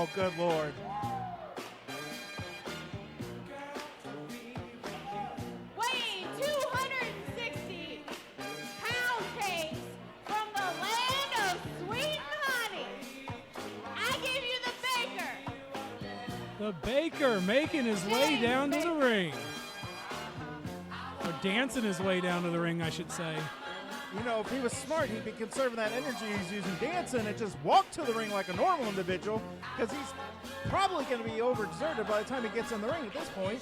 Oh, good Lord. Weighing 260-pound case from the land of sweet and honey, I give you the Baker. The Baker making his way down to the ring. Or dancing his way down to the ring, I should say. You know, if he was smart, he'd be conserving that energy he's using dancing and just walk to the ring like a normal individual, because he's probably going to be overexerted by the time he gets in the ring at this point.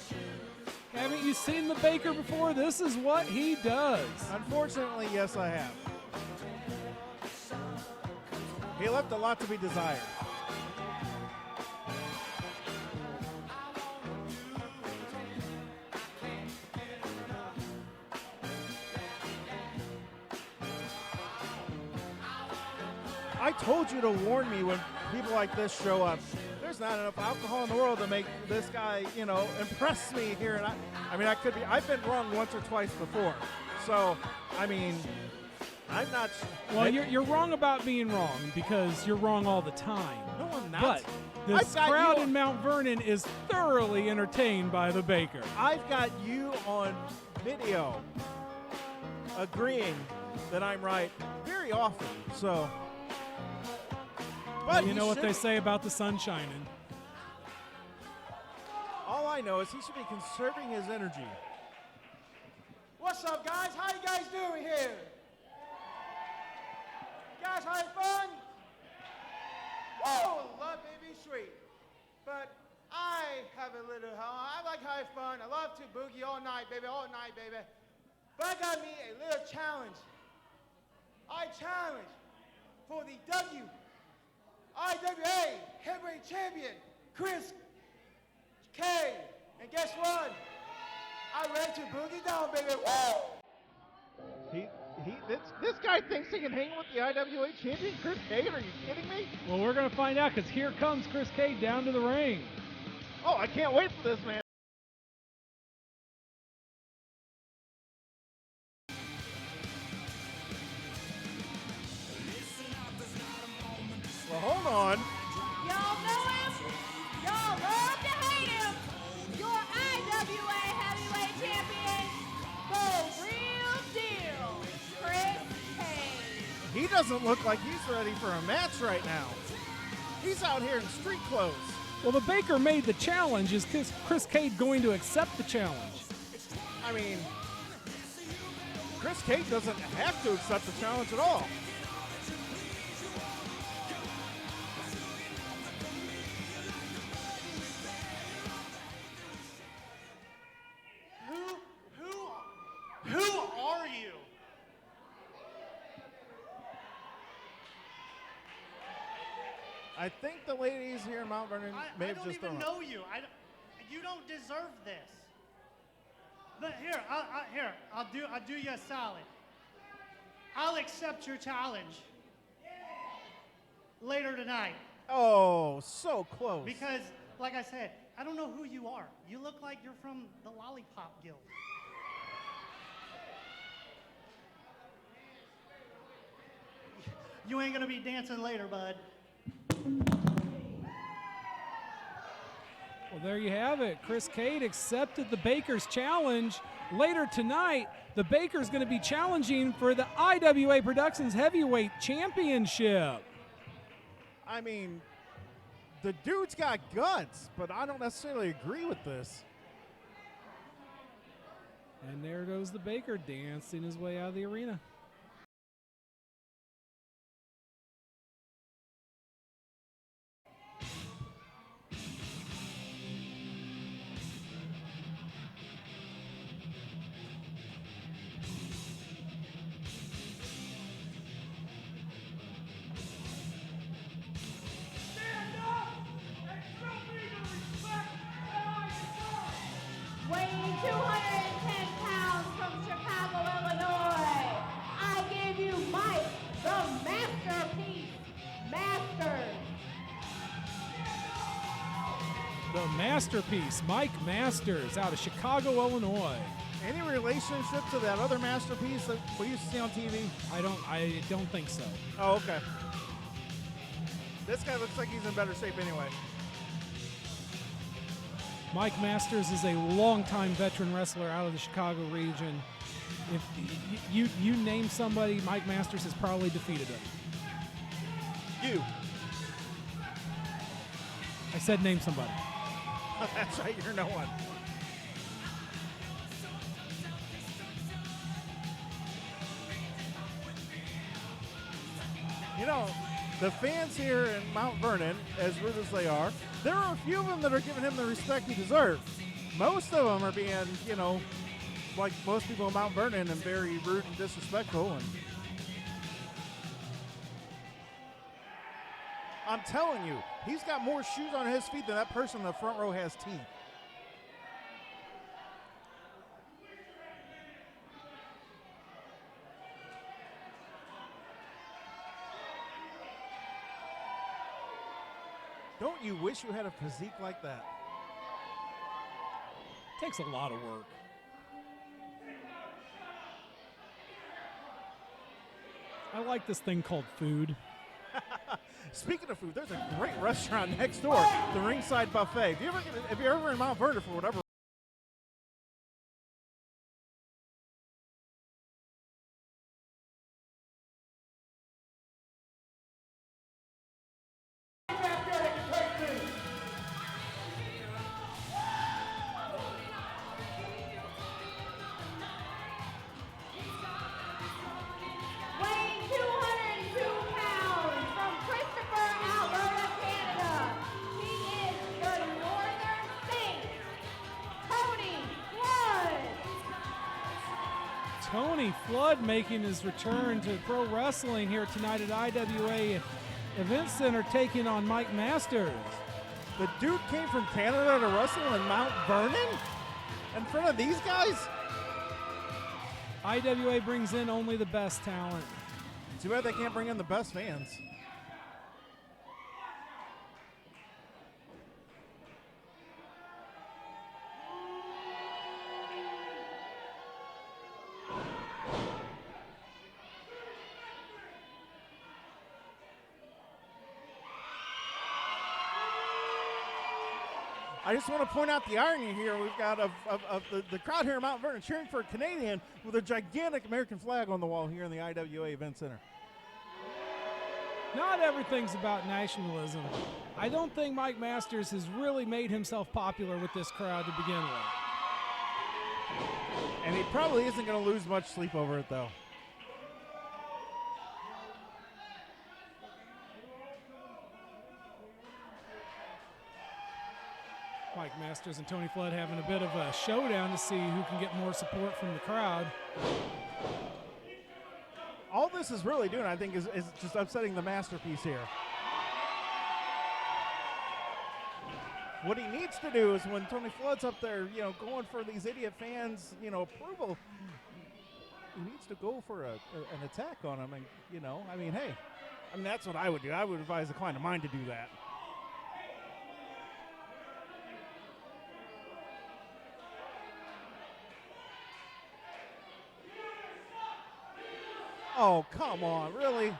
Haven't you seen the Baker before? This is what he does. Unfortunately, yes, I have. He left a lot to be desired. I told you to warn me when people like this show up. There's not enough alcohol in the world to make this guy, you know, impress me here. And I mean, I've been wrong once or twice before. So, I mean, I'm not. Well, you're wrong about being wrong, because you're wrong all the time. No, I'm not. But this crowd in Mount Vernon is thoroughly entertained by the Baker. I've got you on video agreeing that I'm right very often. So. But you know what they say about the sun shining. All I know is he should be conserving his energy. What's up, guys? How you guys doing here? Guys having fun? Whoa, love baby sweet. But I have a little, I like having fun. I love to boogie all night, baby, But I got me a little challenge. I challenge for the IWA Heavyweight Champion, Chris K. And guess what? I'm ready to boogie down, baby. Woo! This guy thinks he can hang with the IWA Champion, Chris K. Are you kidding me? Well, we're going to find out, because here comes Chris K down to the ring. Oh, I can't wait for this, man. Well, hold on. Y'all know him. Y'all love to hate him. Your IWA Heavyweight Champion, the real deal, Chris Cage. He doesn't look like he's ready for a match right now. He's out here in street clothes. Well, the Baker made the challenge. Is Chris Cade going to accept the challenge? I mean, Chris Cade doesn't have to accept the challenge at all. Who are you? I think the ladies here in Mount Vernon may have just don't even know you. You don't deserve this. But here, I'll do you a solid. I'll accept your challenge later tonight. Oh, so close. Because, like I said, I don't know who you are. You look like you're from the Lollipop Guild. You ain't gonna be dancing later, bud. Well, there you have it. Chris Cade accepted the Baker's challenge. Later tonight, the Baker's going to be challenging for the IWA Productions Heavyweight Championship. I mean, the dude's got guts, but I don't necessarily agree with this. And there goes the Baker dancing his way out of the arena. Weighing 210 pounds from Chicago, Illinois, I give you Mike, the Masterpiece Masters. The Masterpiece, Mike Masters, out of Chicago, Illinois. Any relationship to that other masterpiece that we used to see on TV? I don't think so. Oh, okay. This guy looks like he's in better shape anyway. Mike Masters is a longtime veteran wrestler out of the Chicago region. If you name somebody, Mike Masters has probably defeated him. You. I said name somebody. That's right, you're no one. You know, the fans here in Mount Vernon, as rude as they are, there are a few of them that are giving him the respect he deserves. Most of them are being, you know, like most people in Mount Vernon, and very rude and disrespectful. And I'm telling you, he's got more shoes on his feet than that person in the front row has teeth. Don't you wish you had a physique like that? Takes a lot of work. I like this thing called food. Speaking of food, there's a great restaurant next door, the Ringside Buffet. If you're ever in Mount Vernon for whatever Weighing 202 pounds from Christopher, Alberta, Canada. He is the Northern Saint, Tony Flood. Tony Flood making his return to pro wrestling here tonight at IWA Event Center, taking on Mike Masters. the dude came from Canada to wrestle in Mount Vernon in front of these guys. IWA brings in only the best talent. Too bad they can't bring in the best fans. I just want to point out the irony here. We've got of the crowd here in Mount Vernon cheering for a Canadian with a gigantic American flag on the wall here in the IWA Event Center. Not everything's about nationalism. I don't think Mike Masters has really made himself popular with this crowd to begin with. And he probably isn't going to lose much sleep over it, though. Mike Masters and Tony Flood having a bit of a showdown to see who can get more support from the crowd. All this is really doing, I think, is just upsetting the masterpiece here. What he needs to do is when Tony Flood's up there, you know, going for these idiot fans, you know, approval, he needs to go for an attack on him. And, you know, I mean, hey, I mean, that's what I would do. I would advise a client of mine to do that. Oh, come on, really?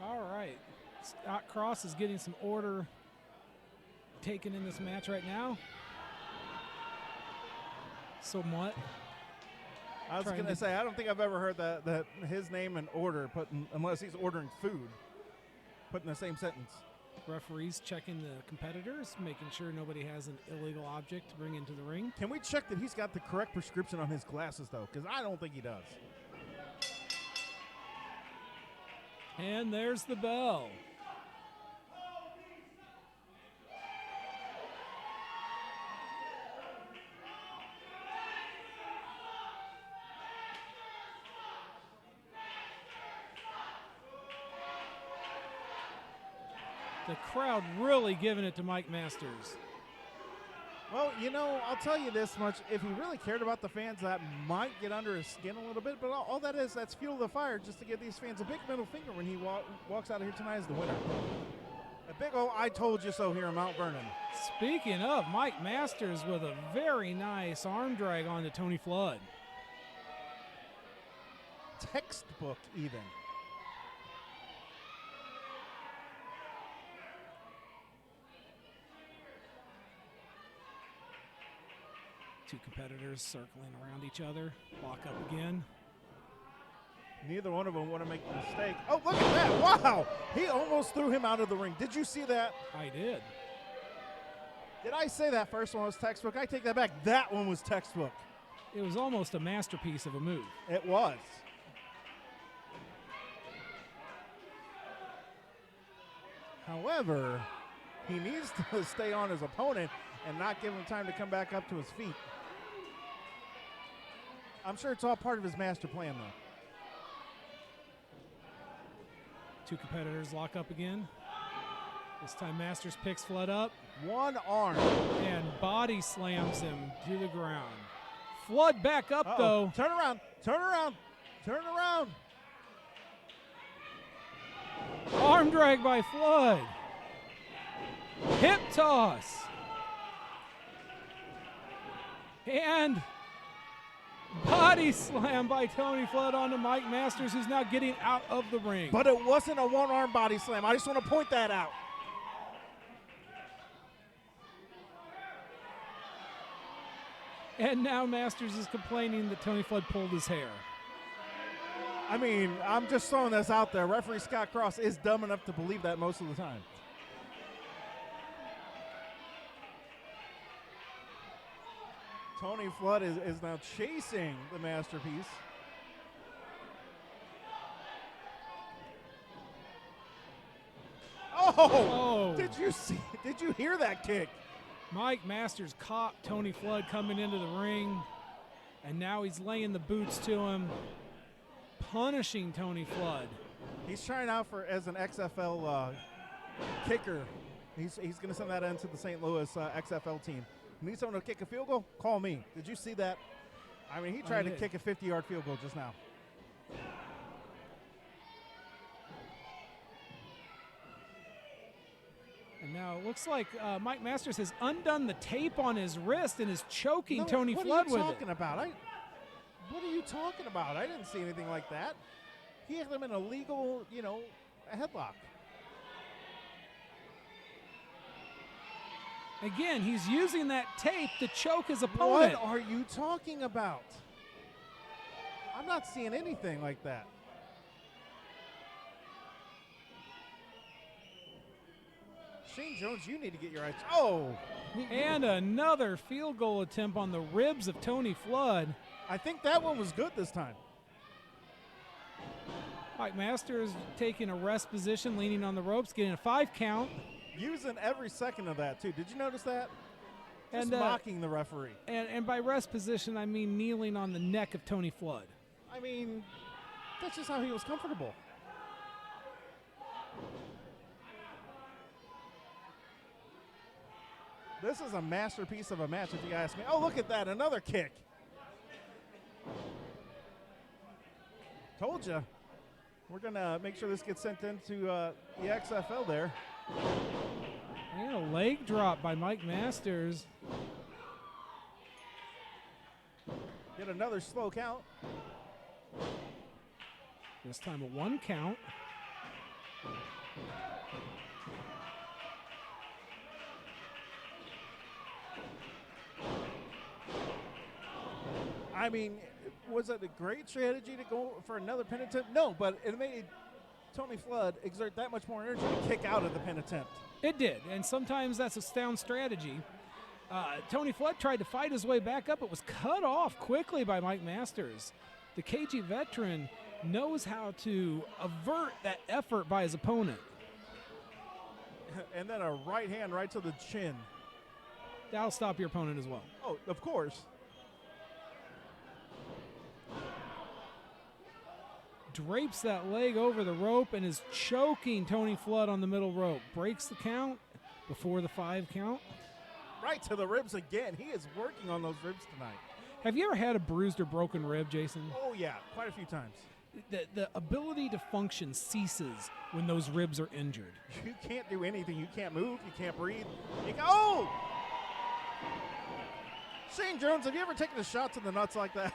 All right. Scott Cross is getting some order taken in this match right now. Somewhat. I was going to say, I don't think I've ever heard that his name in order, unless he's ordering food, put in the same sentence. Referees checking the competitors, making sure nobody has an illegal object to bring into the ring. Can we check that he's got the correct prescription on his glasses, though? Because I don't think he does. And there's the bell. The crowd really giving it to Mike Masters. Well, you know, I'll tell you this much. If he really cared about the fans, that might get under his skin a little bit. But all that is, that's fuel to the fire just to give these fans a big middle finger when he walks out of here tonight as the winner. A big old I told you so here in Mount Vernon. Speaking of, Mike Masters with a very nice arm drag onto Tony Flood. Textbook even. Two competitors circling around each other. Lock up again. Neither one of them want to make the mistake. Oh, look at that. Wow. He almost threw him out of the ring. Did you see that? I did. Did I say that first one was textbook? I take that back. That one was textbook. It was almost a masterpiece of a move. It was. However, he needs to stay on his opponent and not give him time to come back up to his feet. I'm sure it's all part of his master plan, though. Two competitors lock up again. This time Masters picks Flood up. One arm. And body slams him to the ground. Flood back up, though. Turn around. Turn around. Turn around. Arm drag by Flood. Hip toss. And body slam by Tony Flood onto Mike Masters, who's now getting out of the ring. But it wasn't a one-arm body slam. I just want to point that out. And now Masters is complaining that Tony Flood pulled his hair. I mean, I'm just throwing this out there. Referee Scott Cross is dumb enough to believe that most of the time. Tony Flood is now chasing the masterpiece. Oh! Did you see? Did you hear that kick? Mike Masters caught Tony Flood coming into the ring, and now he's laying the boots to him, punishing Tony Flood. He's trying out for as an XFL kicker. He's going to send that into the St. Louis XFL team. Need someone to kick a field goal? Call me. Did you see that? I mean, he tried to kick a 50-yard field goal just now. And now it looks like Mike Masters has undone the tape on his wrist and is choking Tony Flood with it. What are you talking about? What are you talking about? I didn't see anything like that. He had him in a legal, a headlock. Again, he's using that tape to choke his opponent. What are you talking about? I'm not seeing anything like that. Shane Jones, you need to get your eyes. Oh! And another field goal attempt on the ribs of Tony Flood. I think that one was good this time. Mike Masters taking a rest position, leaning on the ropes, getting a 5 count. Using every second of that, too. Did you notice that? Just mocking the referee. And by rest position, I mean kneeling on the neck of Tony Flood. I mean, that's just how he was comfortable. This is a masterpiece of a match, if you ask me. Oh, look at that. Another kick. Told you. We're going to make sure this gets sent into the XFL there. And a leg drop by Mike Masters. Get another slow count. This time a 1 count. I mean, was it a great strategy to go for another pin attempt? No, but it made Tony Flood exert that much more energy to kick out of the pin attempt. It did, and sometimes that's a sound strategy. Tony Flood tried to fight his way back up. It was cut off quickly by Mike Masters. The KG veteran knows how to avert that effort by his opponent. And then a right hand right to the chin. That'll stop your opponent as well. Oh, of course. Drapes that leg over the rope and is choking Tony Flood on the middle rope. Breaks the count before the 5 count. right to the ribs again. He is working on those ribs tonight. Have you ever had a bruised or broken rib, Jason? Oh, yeah, quite a few times. The ability to function ceases when those ribs are injured. You can't do anything. You can't move. You can't breathe. You go, oh! Shane Jones, have you ever taken a shot to the nuts like that?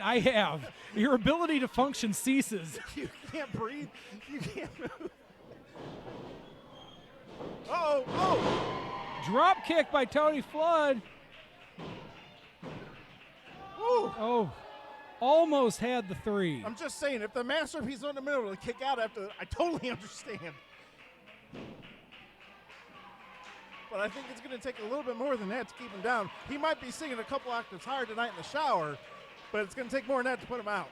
I have. Your ability to function ceases. You can't breathe. You can't move. Uh-oh. Oh! Drop kick by Tony Flood. Woo! Oh, almost had the 3. I'm just saying, if the masterpiece on the middle to kick out after, I totally understand. But I think it's going to take a little bit more than that to keep him down. He might be singing a couple octaves higher tonight in the shower, but it's going to take more than that to put him out.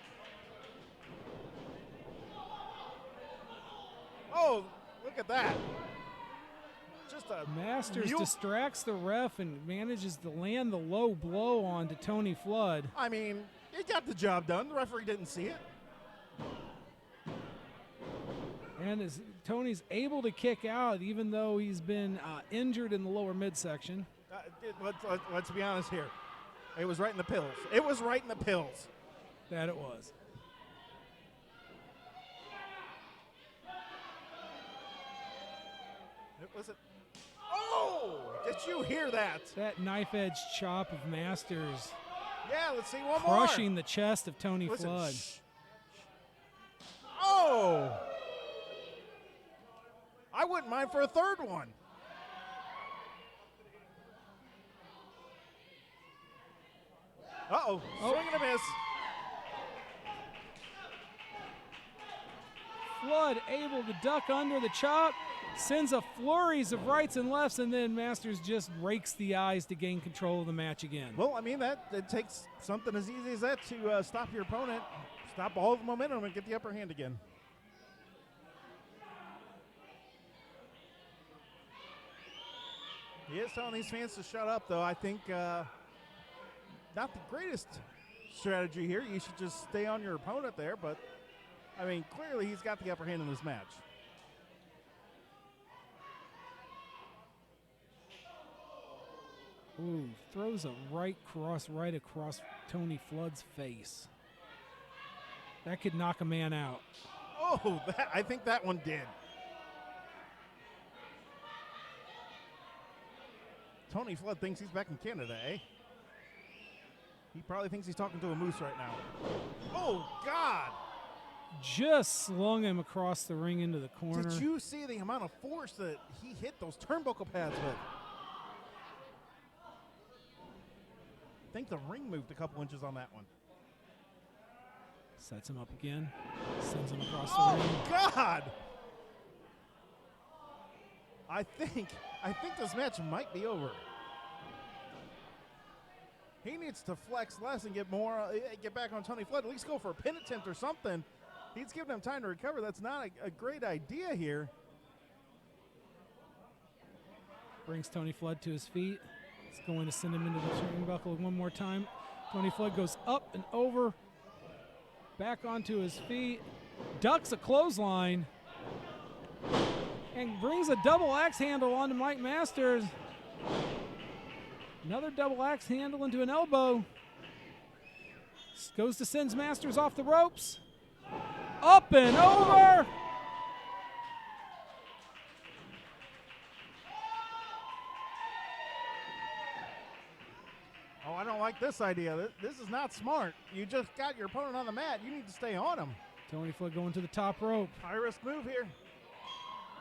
Oh, look at that. Just a Masters distracts the ref and manages to land the low blow onto Tony Flood. I mean, he got the job done. The referee didn't see it. And as Tony's able to kick out, even though he's been injured in the lower midsection. Let's be honest here. It was right in the pills. It was right in the pills. That it was. Was it? Oh! Did you hear that? That knife edge chop of Masters. Yeah, let's see one more. Crushing the chest of Tony Flood. Oh! I wouldn't mind for a third one. Uh-oh. Swing and a miss. Flood able to duck under the chop. Sends a flurries of rights and lefts, and then Masters just rakes the eyes to gain control of the match again. Well, I mean, it takes something as easy as that to stop your opponent, stop all the momentum, and get the upper hand again. He is telling these fans to shut up, though. I think not the greatest strategy here. You should just stay on your opponent there, but, I mean, clearly he's got the upper hand in this match. Ooh, throws a right across Tony Flood's face. That could knock a man out. Oh, I think that one did. Tony Flood thinks he's back in Canada, eh? He probably thinks he's talking to a moose right now. Oh, God! Just slung him across the ring into the corner. Did you see the amount of force that he hit those turnbuckle pads with? I think the ring moved a couple inches on that one. Sets him up again. Sends him across the ring. Oh, God! I think this match might be over. He needs to flex less and get back on Tony Flood. At least go for a pin attempt or something. He's giving him time to recover. That's not a great idea here. Brings Tony Flood to his feet. It's going to send him into the turnbuckle one more time. Tony Flood goes up and over. Back onto his feet. Ducks a clothesline. And brings a double axe handle onto Mike Masters. Another double axe handle into an elbow. Goes to send Masters off the ropes. Up and over. Oh, I don't like this idea. This is not smart. You just got your opponent on the mat. You need to stay on him. Tony Flood going to the top rope. High risk move here.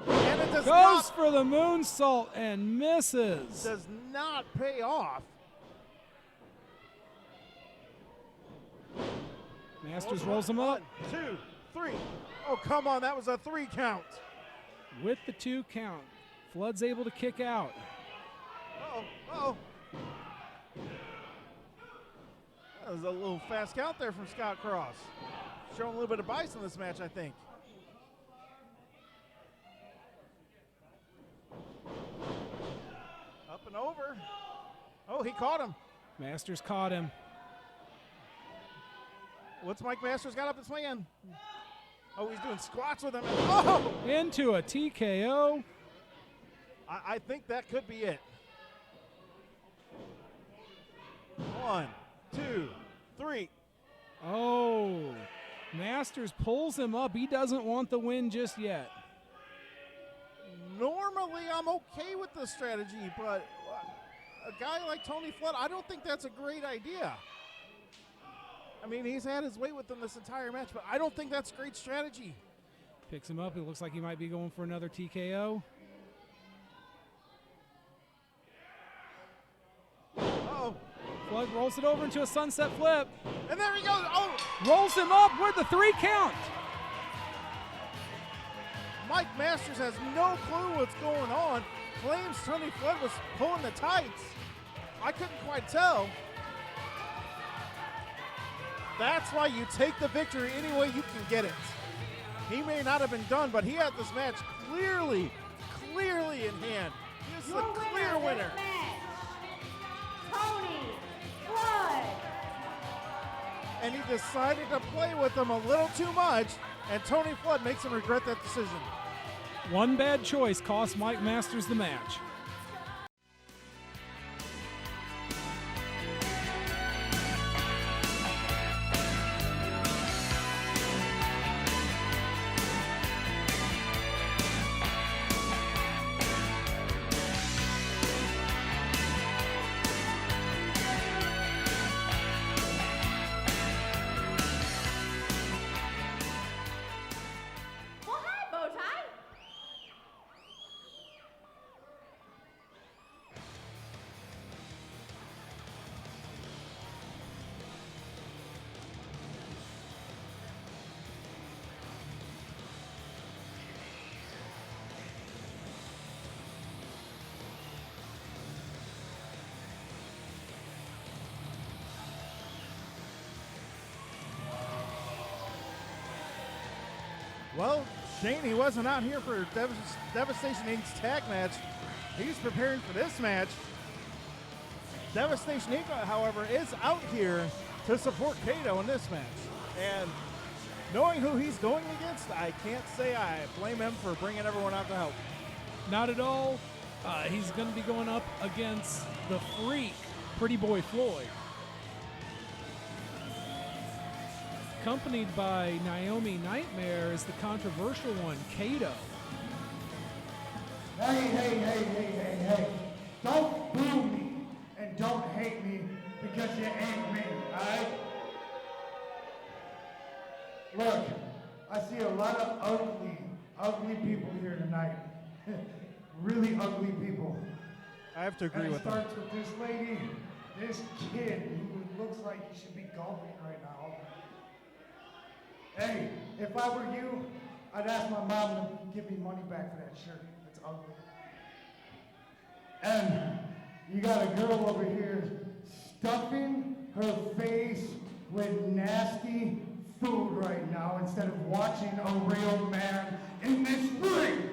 And it does Goes for the moonsault and misses. Does not pay off. Masters rolls him up. 1, 2, 3. Oh, come on. That was a 3 count. With the 2 count. Flood's able to kick out. Uh-oh. Uh-oh. That was a little fast count there from Scott Cross. Showing a little bit of bias in this match, I think. Up and over. Oh, he caught him. Masters caught him. What's Mike Masters got up his man? Oh, he's doing squats with him. Oh! Into a TKO. I think that could be it. 1, 2, 3. Oh, Masters pulls him up. He doesn't want the win just yet. Normally, I'm okay with this strategy, but a guy like Tony Flood, I don't think that's a great idea. I mean, he's had his way with him this entire match, but I don't think that's a great strategy. Picks him up. It looks like he might be going for another TKO. Uh-oh. Flood rolls it over into a sunset flip. And there he goes. Oh, Rolls him up with the 3 count. Mike Masters has no clue what's going on. Claims Tony Flood was pulling the tights. I couldn't quite tell. That's why you take the victory any way you can get it. He may not have been done, but he had this match clearly in hand. He is the clear winner. Tony Flood. And he decided to play with him a little too much, and Tony Flood makes him regret that decision. One bad choice cost Mike Masters the match. Well, hi, Bowtie. Well, Shane, he wasn't out here for Devastation Inc.'s tag match. He's preparing for this match. Devastation Inc., however, is out here to support Kato in this match. And knowing who he's going against, I can't say I blame him for bringing everyone out to help. Not at all. He's going to be going up against the Freak, Pretty Boy Floyd. Accompanied by Naomi Nightmare is the controversial one, Kato. Hey. Don't boo me and don't hate me because you ain't me, alright? Look, I see a lot of ugly people here tonight. Really ugly people. I have to agree And it with him. starts with this lady, this kid who looks like he should be golfing right now. Hey, if I were you, I'd ask my mom to give me money back for that shirt. It's ugly. And you got a girl over here stuffing her face with nasty food right now instead of watching a real man in this ring.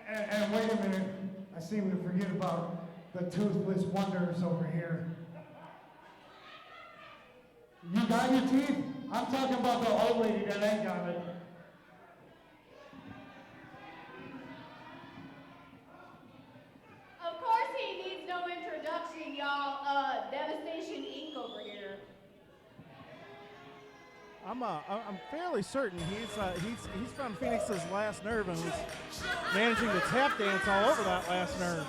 And wait a minute, I seem to forget about the toothless wonders over here. You got your teeth? I'm talking about the old lady that ain't got it. Of course he needs no introduction, y'all. Devastation Inc. over here. I'm fairly certain he's from Phoenix's Last Nerve and was managing to tap dance all over that last nerve.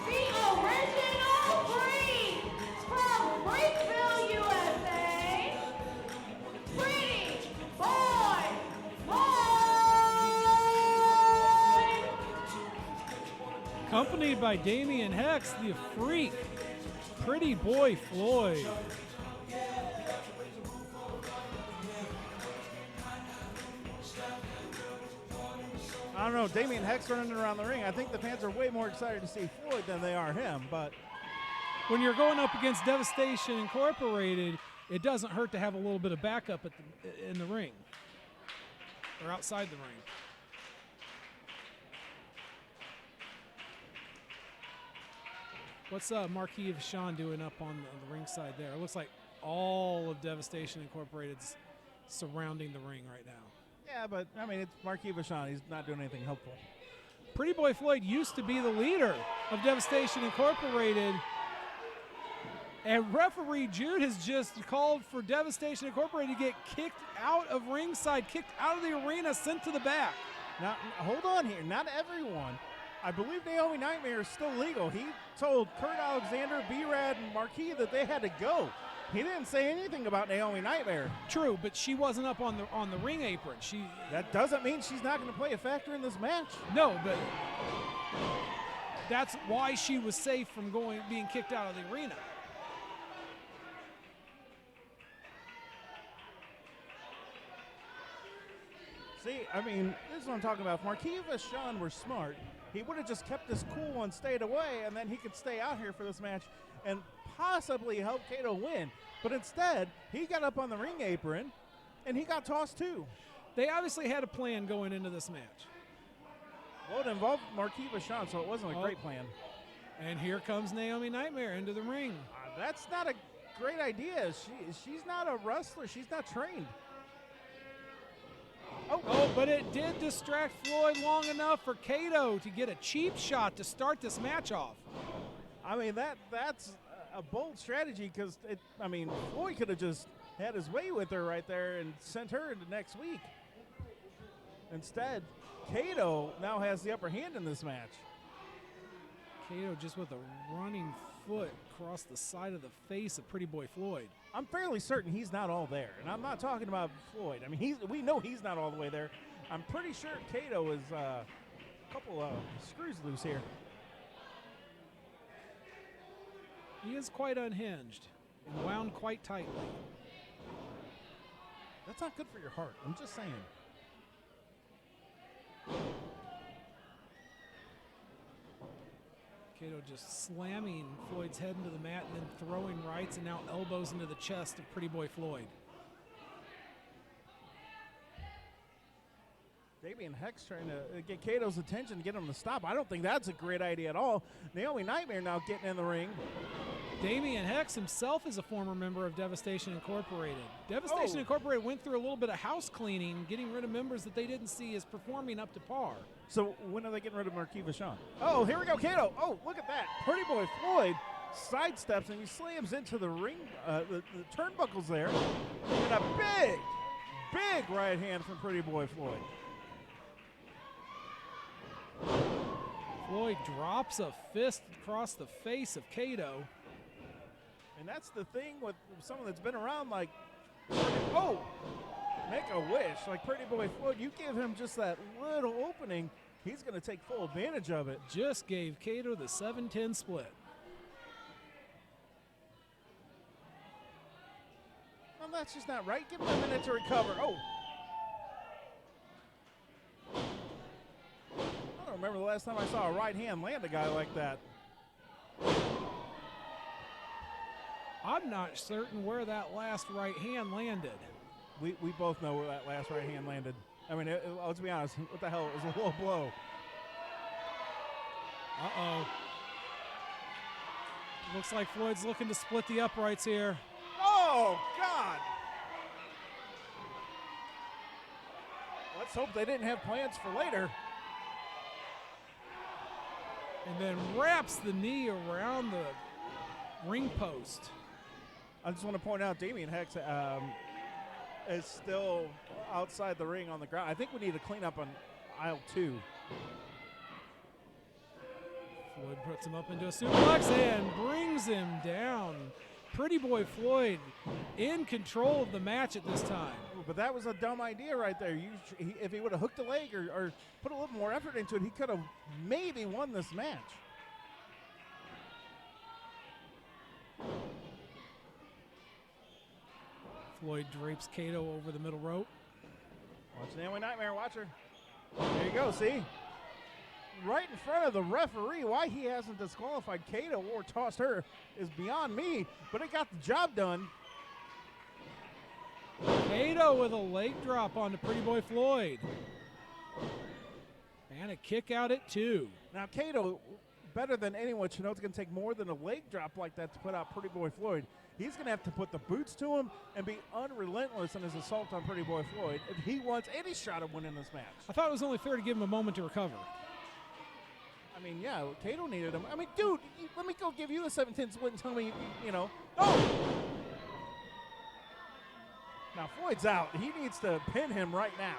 The original Freak from Freakville, USA. Pretty Boy Floyd. Accompanied by Damian Hex, the Freak, Pretty Boy Floyd. I don't know, Damian Hex running around the ring. I think the fans are way more excited to see Floyd than they are him, but When you're going up against Devastation Incorporated, it doesn't hurt to have a little bit of backup in the ring or outside the ring. What's Marquis Vachon doing up on the ringside there? It looks like all of Devastation Incorporated's surrounding the ring right now. Yeah, but, I mean, it's Marquis Vachon. He's not doing anything helpful. Pretty Boy Floyd used to be the leader of Devastation Incorporated. And referee Jude has just called for Devastation Incorporated to get kicked out of ringside, kicked out of the arena, sent to the back. Now, hold on here. Not everyone. I believe Naomi Nightmare is still legal. He told Kurt Alexander, B-Rad, and Marquis that they had to go. He didn't say anything about Naomi Nightmare. True, but she wasn't up on the ring apron. That doesn't mean she's not going to play a factor in this match. No, but that's why she was safe from being kicked out of the arena. See, I mean, this is what I'm talking about. If Marquis Vachon were smart, he would have just kept his cool and stayed away, and then he could stay out here for this match and possibly help Kato win. But instead, he got up on the ring apron, and he got tossed too. They obviously had a plan going into this match. Well, it involved Marquis Vachon, so it wasn't a great plan. And here comes Naomi Nightmare into the ring. That's not a great idea. She's not a wrestler. She's not trained. Oh, but it did distract Floyd long enough for Kato to get a cheap shot to start this match off. I mean, that's a bold strategy because, Floyd could have just had his way with her right there and sent her into next week. Instead, Kato now has the upper hand in this match. Kato just with a running foot across the side of the face of Pretty Boy Floyd. I'm fairly certain he's not all there, and I'm not talking about Floyd. I mean, we know he's not all the way there. I'm pretty sure Kato is a couple of screws loose here. He is quite unhinged and wound quite tightly. That's not good for your heart. I'm just saying. Kato just slamming Floyd's head into the mat and then throwing rights and now elbows into the chest of Pretty Boy Floyd. Damian Hex trying to get Kato's attention, get him to stop. I don't think that's a great idea at all. Naomi Nightmare now getting in the ring. Damian Hex himself is a former member of Devastation Incorporated. Devastation Incorporated went through a little bit of house cleaning, getting rid of members that they didn't see as performing up to par. So when are they getting rid of Marquis Vachon? Oh, here we go, Kato. Oh, look at that. Pretty Boy Floyd sidesteps and he slams into the ring, the turnbuckles there. And a big right hand from Pretty Boy Floyd. Floyd drops a fist across the face of Kato. And that's the thing with someone that's been around like, make a wish. Like Pretty Boy Floyd, you give him just that little opening, he's going to take full advantage of it. Just gave Kato the 7-10 split. Well, that's just not right. Give him a minute to recover. Oh. I don't remember the last time I saw a right hand land a guy like that. I'm not certain where that last right hand landed. We both know where that last right hand landed. I mean, let's be honest. What the hell? It was a low blow. Uh-oh. Looks like Floyd's looking to split the uprights here. Oh, God. Let's hope they didn't have plans for later. And then wraps the knee around the ring post. I just want to point out Damian Hex is still outside the ring on the ground. I think we need to clean up on aisle 2. Floyd puts him up into a suplex and brings him down. Pretty Boy Floyd in control of the match at this time. But that was a dumb idea right there. If he would have hooked a leg or put a little more effort into it, he could have maybe won this match. Floyd drapes Kato over the middle rope. Watch Naomi Nightmare, watch her. There you go, see? Right in front of the referee. Why he hasn't disqualified Kato or tossed her is beyond me, but it got the job done. Kato with a leg drop onto Pretty Boy Floyd. And a kick out at 2. Now, Kato better than anyone should know it's going to take more than a leg drop like that to put out Pretty Boy Floyd. He's going to have to put the boots to him and be unrelentless in his assault on Pretty Boy Floyd if he wants any shot of winning this match. I thought it was only fair to give him a moment to recover. I mean, yeah, Kato needed him. I mean, dude, let me go give you a 7-10 split and tell me, you know. Oh! Now, Floyd's out. He needs to pin him right now.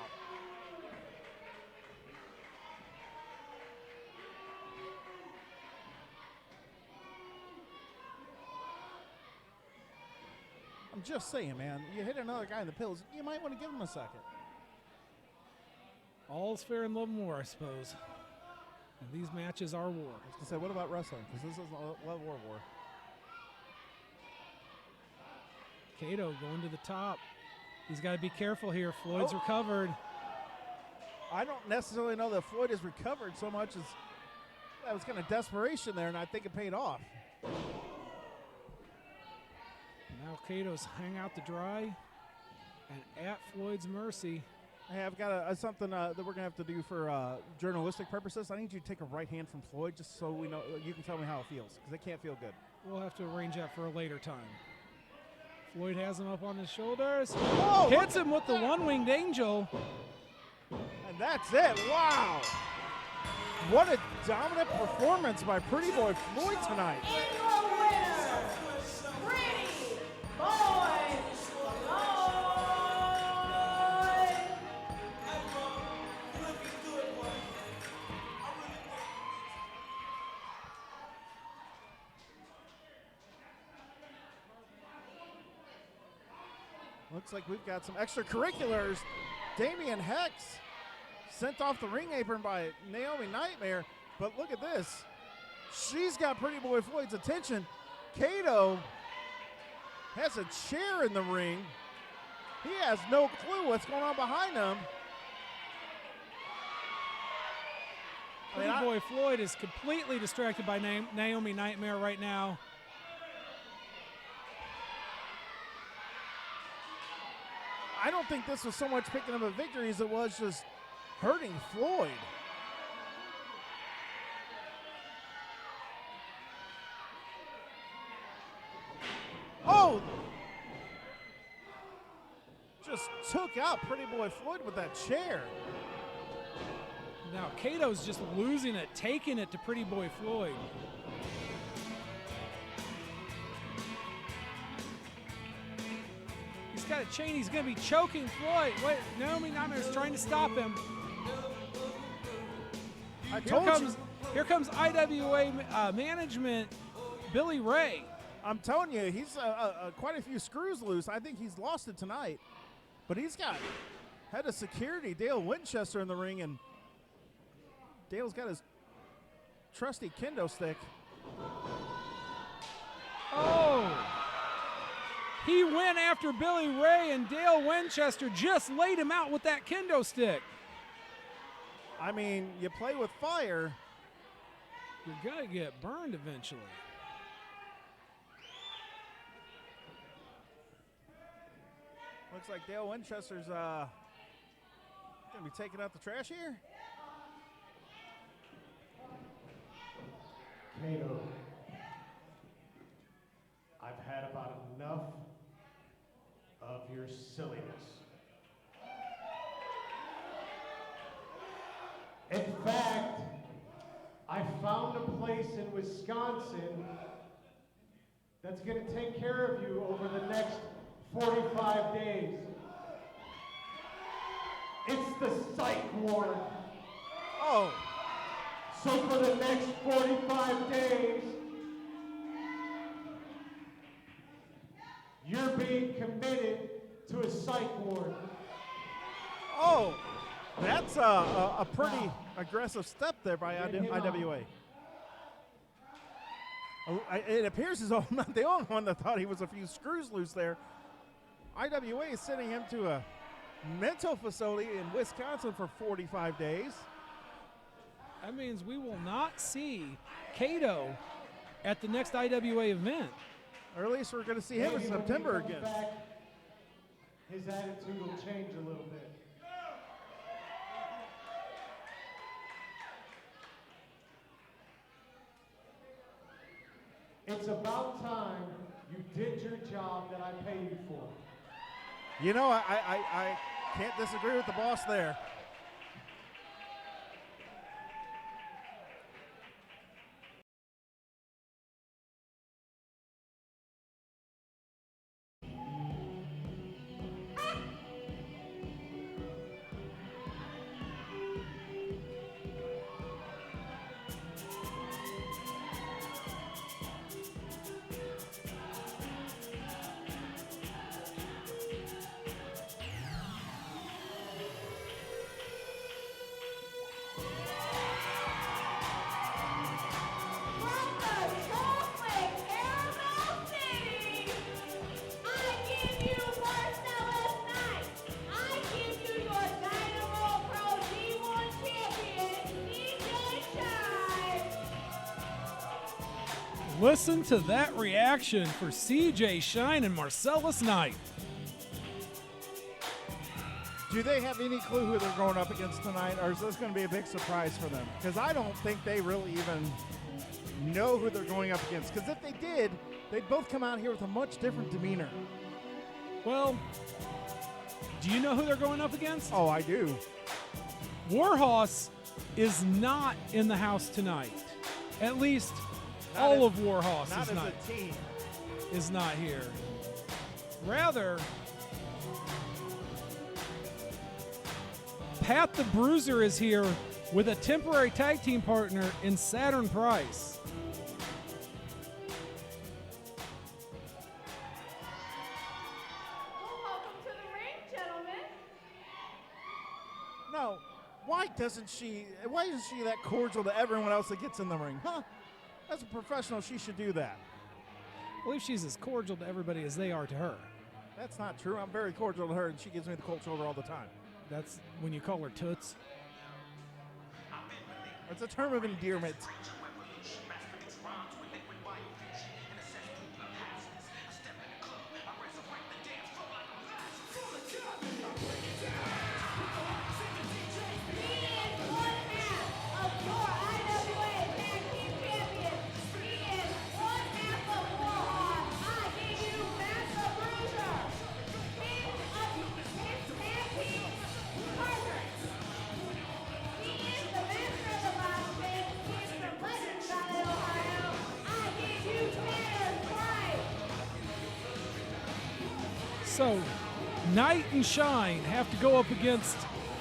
I'm just saying, man, you hit another guy in the pills, you might want to give him a second. All's fair in love and war, I suppose. And these matches are war. I was going to say, what about wrestling? Because this isn't a love war. Kato going to the top. He's got to be careful here. Floyd's recovered. I don't necessarily know that Floyd has recovered so much as that was kind of desperation there, and I think it paid off. Now Kato's hang out to dry and at Floyd's mercy. Hey, I've got something that we're going to have to do for journalistic purposes. I need you to take a right hand from Floyd just so we know you can tell me how it feels, because it can't feel good. We'll have to arrange that for a later time. Floyd has him up on his shoulders. Whoa, hits him with the one-winged angel. And that's it. Wow. What a dominant performance by Pretty Boy Floyd tonight. And your winner, Pretty Boy Floyd. Looks like we've got some extracurriculars. Damian Hex sent off the ring apron by Naomi Nightmare. But look at this. She's got Pretty Boy Floyd's attention. Kato has a chair in the ring. He has no clue what's going on behind him. Pretty Boy Floyd is completely distracted by Naomi Nightmare right now. I don't think this was so much picking up a victory as it was just hurting Floyd. Oh! Just took out Pretty Boy Floyd with that chair. Now Kato's just losing it, taking it to Pretty Boy Floyd. He's got a chain. He's going to be choking Floyd. Wait, Naomi Nightmare's trying to stop him. Here comes IWA management, Billy Ray. I'm telling you, he's quite a few screws loose. I think he's lost it tonight. But he's got head of security, Dale Winchester, in the ring, and Dale's got his trusty kendo stick. Oh! He went after Billy Ray, and Dale Winchester just laid him out with that kendo stick. I mean, you play with fire, you're going to get burned eventually. Looks like Dale Winchester's going to be taking out the trash here. Kato, I've had about enough of your silliness. In fact, I found a place in Wisconsin that's going to take care of you over the next 45 days. It's the psych ward. Oh. So for the next 45 days, you're being committed to a psych ward. Oh, that's a pretty aggressive step there by IWA. It appears as though I'm not the only one that thought he was a few screws loose there. IWA is sending him to a mental facility in Wisconsin for 45 days. That means we will not see Kato at the next IWA event. Or at least we're going to see him in September again. Back, his attitude will change a little bit. It's about time you did your job that I pay you for. You know, I can't disagree with the boss there. From the chocolate caramel city, I give you Marcellus Knight. I give you your Dynamo Pro D1 champion, CJ Shine. Listen to that reaction for CJ Shine and Marcellus Knight. Do they have any clue who they're going up against tonight, or is this going to be a big surprise for them? Because I don't think they really even know who they're going up against. Because if they did, they'd both come out here with a much different demeanor. Well, do you know who they're going up against? Oh, I do. Warhorse is not in the house tonight. At least Not all as- of Warhorse Not is as not, a team. is not here. Rather, Pat the Bruiser is here with a temporary tag team partner in Saturn Price. Well, welcome to the ring, gentlemen. No, why isn't she that cordial to everyone else that gets in the ring? Huh? As a professional, she should do that. I believe she's as cordial to everybody as they are to her. That's not true. I'm very cordial to her, and she gives me the cold shoulder all the time. That's when you call her Toots. It's a term of endearment. He is one half of your IWA Tag Team Champions. He is one half of Warhawk. I give you Matt the Bruiser. King of his tag team partners. He is the master of the box pit. He is from Legends Valley, Ohio. I give you Tanner Price. So, Knight and Shine have to go up against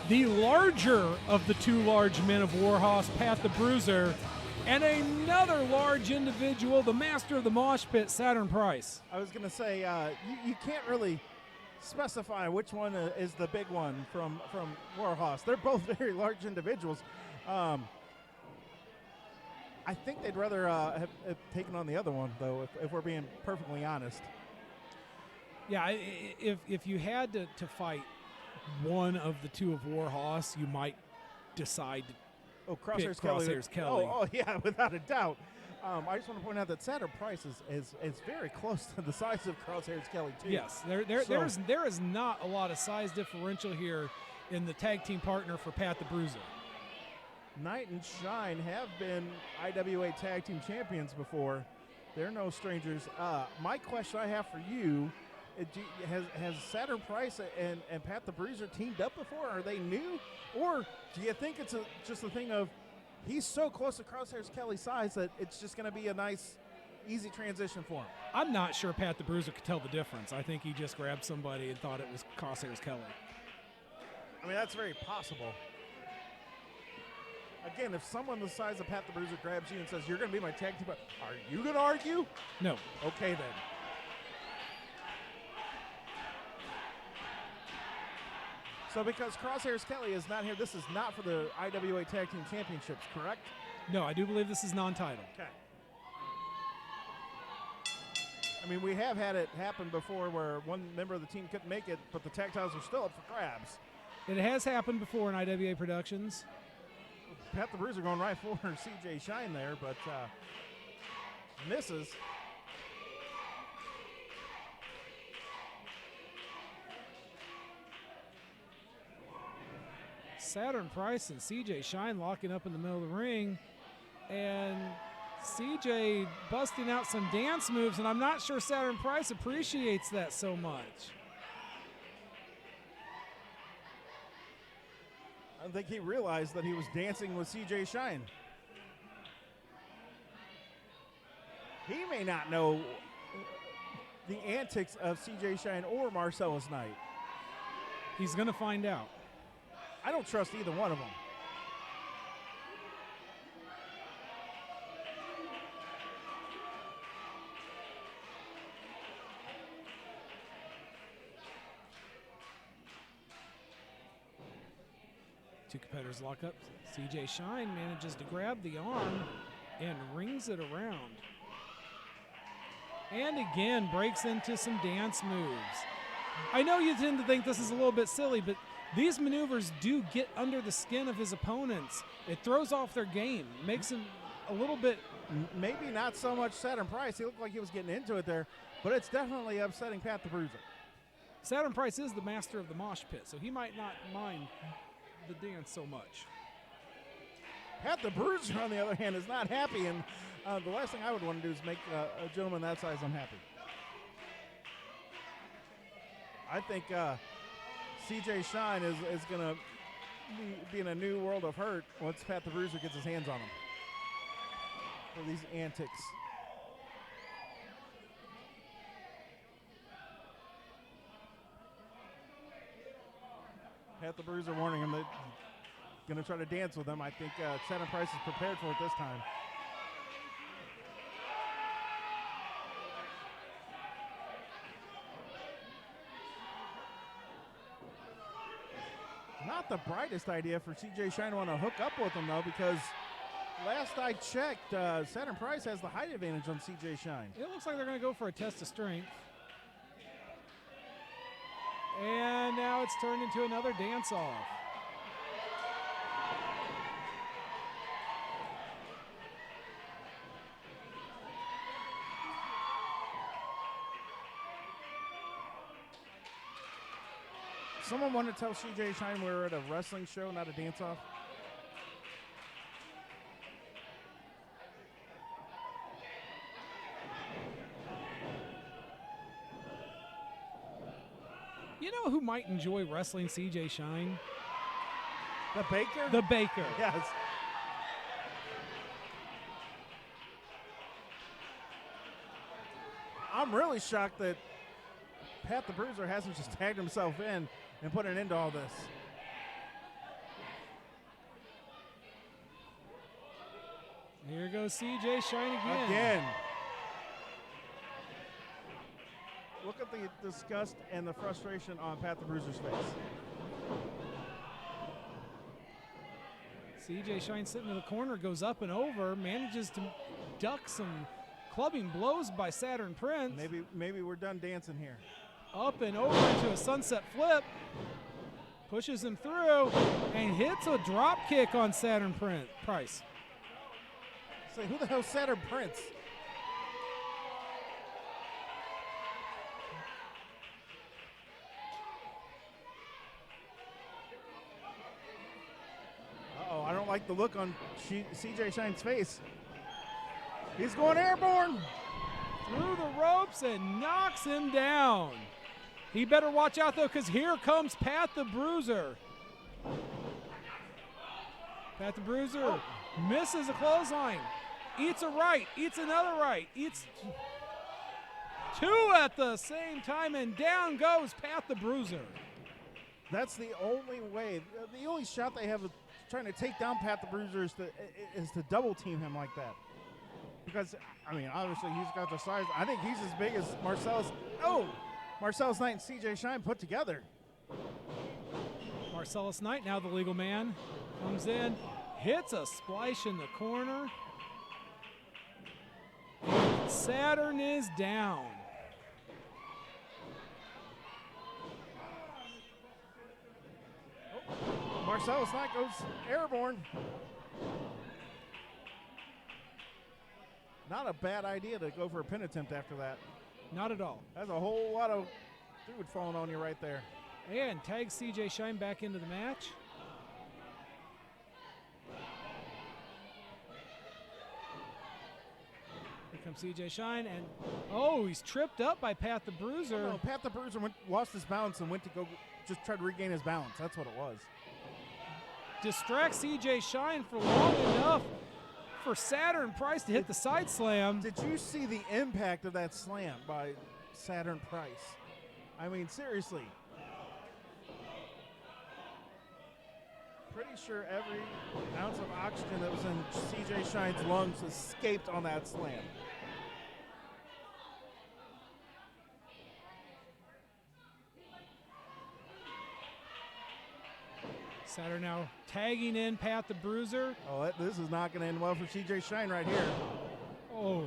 the larger of the two large men of Warhorse, Pat the Bruiser, and another large individual, the master of the mosh pit, Saturn Price. I was going to say, you can't really specify which one is the big one from Warhorse. They're both very large individuals. I think they'd rather have taken on the other one, though, if we're being perfectly honest. Yeah, if you had to fight one of the two of Warhorse, you might decide to Oh, Crosshairs pick Kelly. Crosshairs Kelly. Oh, yeah, without a doubt. I just want to point out that Saturn Price is very close to the size of Crosshairs Kelly, too. Yes, there is not a lot of size differential here in the tag team partner for Pat the Bruiser. Knight and Shine have been IWA Tag Team Champions before. They're no strangers. My question I have for you, has Saturn Price and Pat the Bruiser teamed up before? Are they new? Or do you think it's just a thing of he's so close to Crosshairs Kelly's size that it's just going to be a nice, easy transition for him? I'm not sure Pat the Bruiser could tell the difference. I think he just grabbed somebody and thought it was Crosshairs Kelly. I mean, that's very possible. Again, if someone the size of Pat the Bruiser grabs you and says, you're going to be my tag team partner, are you going to argue? No. Okay, then. So because Crosshairs Kelly is not here, this is not for the IWA Tag Team Championships, correct? No, I do believe this is non-title. Okay. I mean, we have had it happen before where one member of the team couldn't make it, but the tag titles are still up for grabs. It has happened before in IWA Productions. Pat the Bruiser going right for CJ Shine there, but misses. Saturn Price and CJ Shine locking up in the middle of the ring. And CJ busting out some dance moves, and I'm not sure Saturn Price appreciates that so much. I don't think he realized that he was dancing with CJ Shine. He may not know the antics of CJ Shine or Marcellus Knight. He's going to find out. I don't trust either one of them. Two competitors lock up. CJ Shine manages to grab the arm and rings it around. And again, breaks into some dance moves. I know you tend to think this is a little bit silly, but these maneuvers do get under the skin of his opponents. It throws off their game, makes him a little bit. Maybe not so much Saturn Price. He looked like he was getting into it there, but it's definitely upsetting Pat the Bruiser. Saturn Price is the master of the mosh pit, so he might not mind the dance so much. Pat the Bruiser, on the other hand, is not happy, and the last thing I would want to do is make a gentleman that size unhappy. I think CJ Shine is going to be in a new world of hurt once Pat the Bruiser gets his hands on him for these antics. Pat the Bruiser warning him that he's going to try to dance with him. I think Saturn Price is prepared for it this time. Not the brightest idea for CJ Shine to want to hook up with him, though, because last I checked, Saturn Price has the height advantage on CJ Shine. It looks like they're going to go for a test of strength. And now it's turned into another dance-off. Someone want to tell CJ Shine we're at a wrestling show, not a dance-off? You know who might enjoy wrestling CJ Shine? The Baker? The Baker. Yes. I'm really shocked that Pat the Bruiser hasn't just tagged himself in and put an end to all this. Here goes CJ Shine again. Again. Look at the disgust and the frustration on Pat the Bruiser's face. CJ Shine sitting in the corner, goes up and over, manages to duck some clubbing blows by Saturn Prince. Maybe we're done dancing here. Up and over into a sunset flip. Pushes him through and hits a drop kick on Saturn Price. Say, who the hell's Saturn Prince? Uh-oh, I don't like the look on CJ Shine's face. He's going airborne. Through the ropes and knocks him down. He better watch out, though, because here comes Pat the Bruiser. Pat the Bruiser misses a clothesline. Eats a right, eats another right, eats two at the same time, and down goes Pat the Bruiser. That's the only way. The only shot they have of trying to take down Pat the Bruiser is to double team him like that. Because, I mean, obviously he's got the size. I think he's as big as Marcellus. Oh! Marcellus Knight and CJ Shine put together. Marcellus Knight, now the legal man, comes in, hits a splash in the corner. And Saturn is down. Oh, Marcellus Knight goes airborne. Not a bad idea to go for a pin attempt after that. Not at all. That's a whole lot of food falling on you right there. And tags CJ Shine back into the match. Here comes CJ Shine, and oh, he's tripped up by Pat the Bruiser. No, Pat the Bruiser lost his balance and went to go just try to regain his balance. That's what it was. Distracts CJ Shine for long enough for Saturn Price to hit the side slam. Did you see the impact of that slam by Saturn Price? I mean, seriously. Pretty sure every ounce of oxygen that was in CJ Shine's lungs escaped on that slam. Saturn now tagging in Pat the Bruiser. Oh, this is not going to end well for CJ Shine right here. Oh,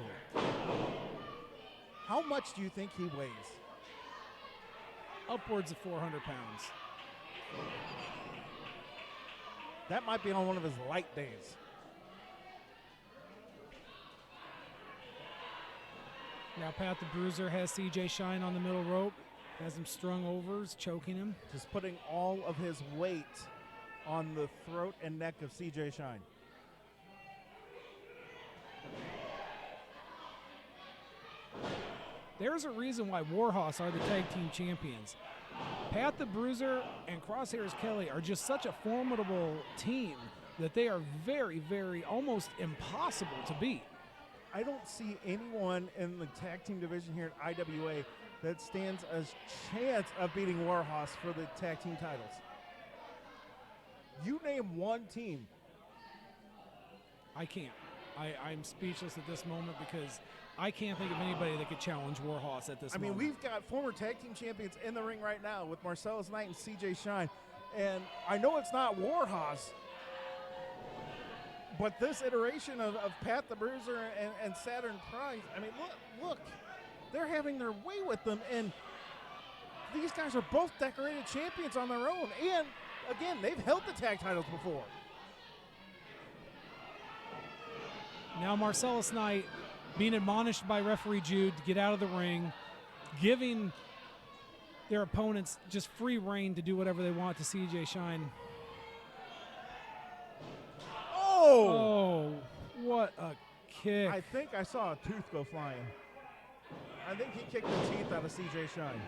How much do you think he weighs? upwards of 400 pounds. That might be on one of his light days. Now Pat the Bruiser has CJ Shine on the middle rope, has him strung over, is choking him. Just putting all of his weight on the throat and neck of CJ Shine. There's a reason why Warhorse are the tag team champions. Pat the Bruiser and Crosshairs Kelly are just such a formidable team that they are very, very almost impossible to beat. I don't see anyone in the tag team division here at IWA that stands a chance of beating Warhorse for the tag team titles. You name one team. I can't. I'm speechless at this moment because I can't think of anybody that could challenge Warhorse at this moment. We've got former tag team champions in the ring right now with Marcellus Knight and CJ Shine. And I know it's not Warhorse, but this iteration of Pat the Bruiser and Saturn Price, I mean, look, they're having their way with them. And these guys are both decorated champions on their own. And, again, they've held the tag titles before. Now Marcellus Knight being admonished by referee Jude to get out of the ring, giving their opponents just free reign to do whatever they want to CJ Shine. Oh, what a kick. I think I saw a tooth go flying. I think he kicked the teeth out of CJ Shine.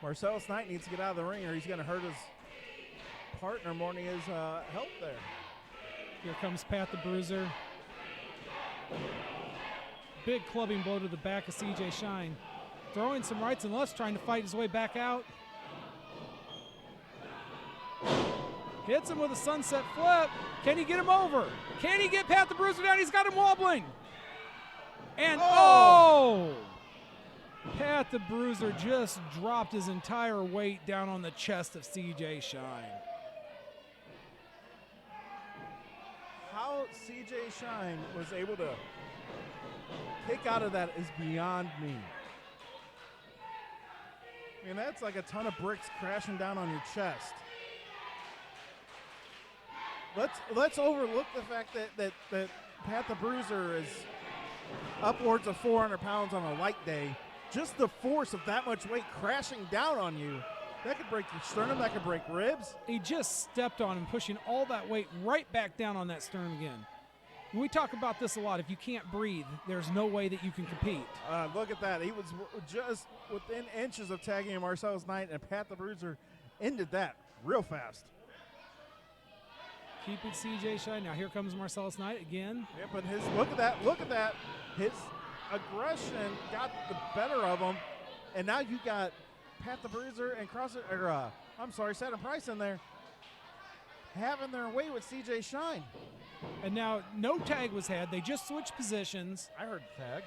Marcellus Knight needs to get out of the ring or he's going to hurt his partner more than he is help there. Here comes Pat the Bruiser. Big clubbing blow to the back of CJ Shine. Throwing some rights and lefts, trying to fight his way back out. Hits him with a sunset flip. Can he get him over? Can he get Pat the Bruiser down? He's got him wobbling. And oh! Pat the Bruiser just dropped his entire weight down on the chest of CJ Shine. How CJ Shine was able to kick out of that is beyond me. I mean, that's like a ton of bricks crashing down on your chest. Let's overlook the fact that Pat the Bruiser is upwards of 400 pounds on a light day. Just the force of that much weight crashing down on you, that could break your sternum, that could break ribs. He just stepped on him, pushing all that weight right back down on that sternum again. We talk about this a lot. If you can't breathe, there's no way that you can compete. Look at that. He was just within inches of tagging Marcellus Knight, and Pat the Bruiser ended that real fast. Keeping CJ Shine. Now here comes Marcellus Knight again. Yeah, but look at that. His aggression got the better of him, and now you got Pat the Bruiser and Saturn Price in there having their way with CJ Shine. And now no tag was had. They just switched positions. I heard tag.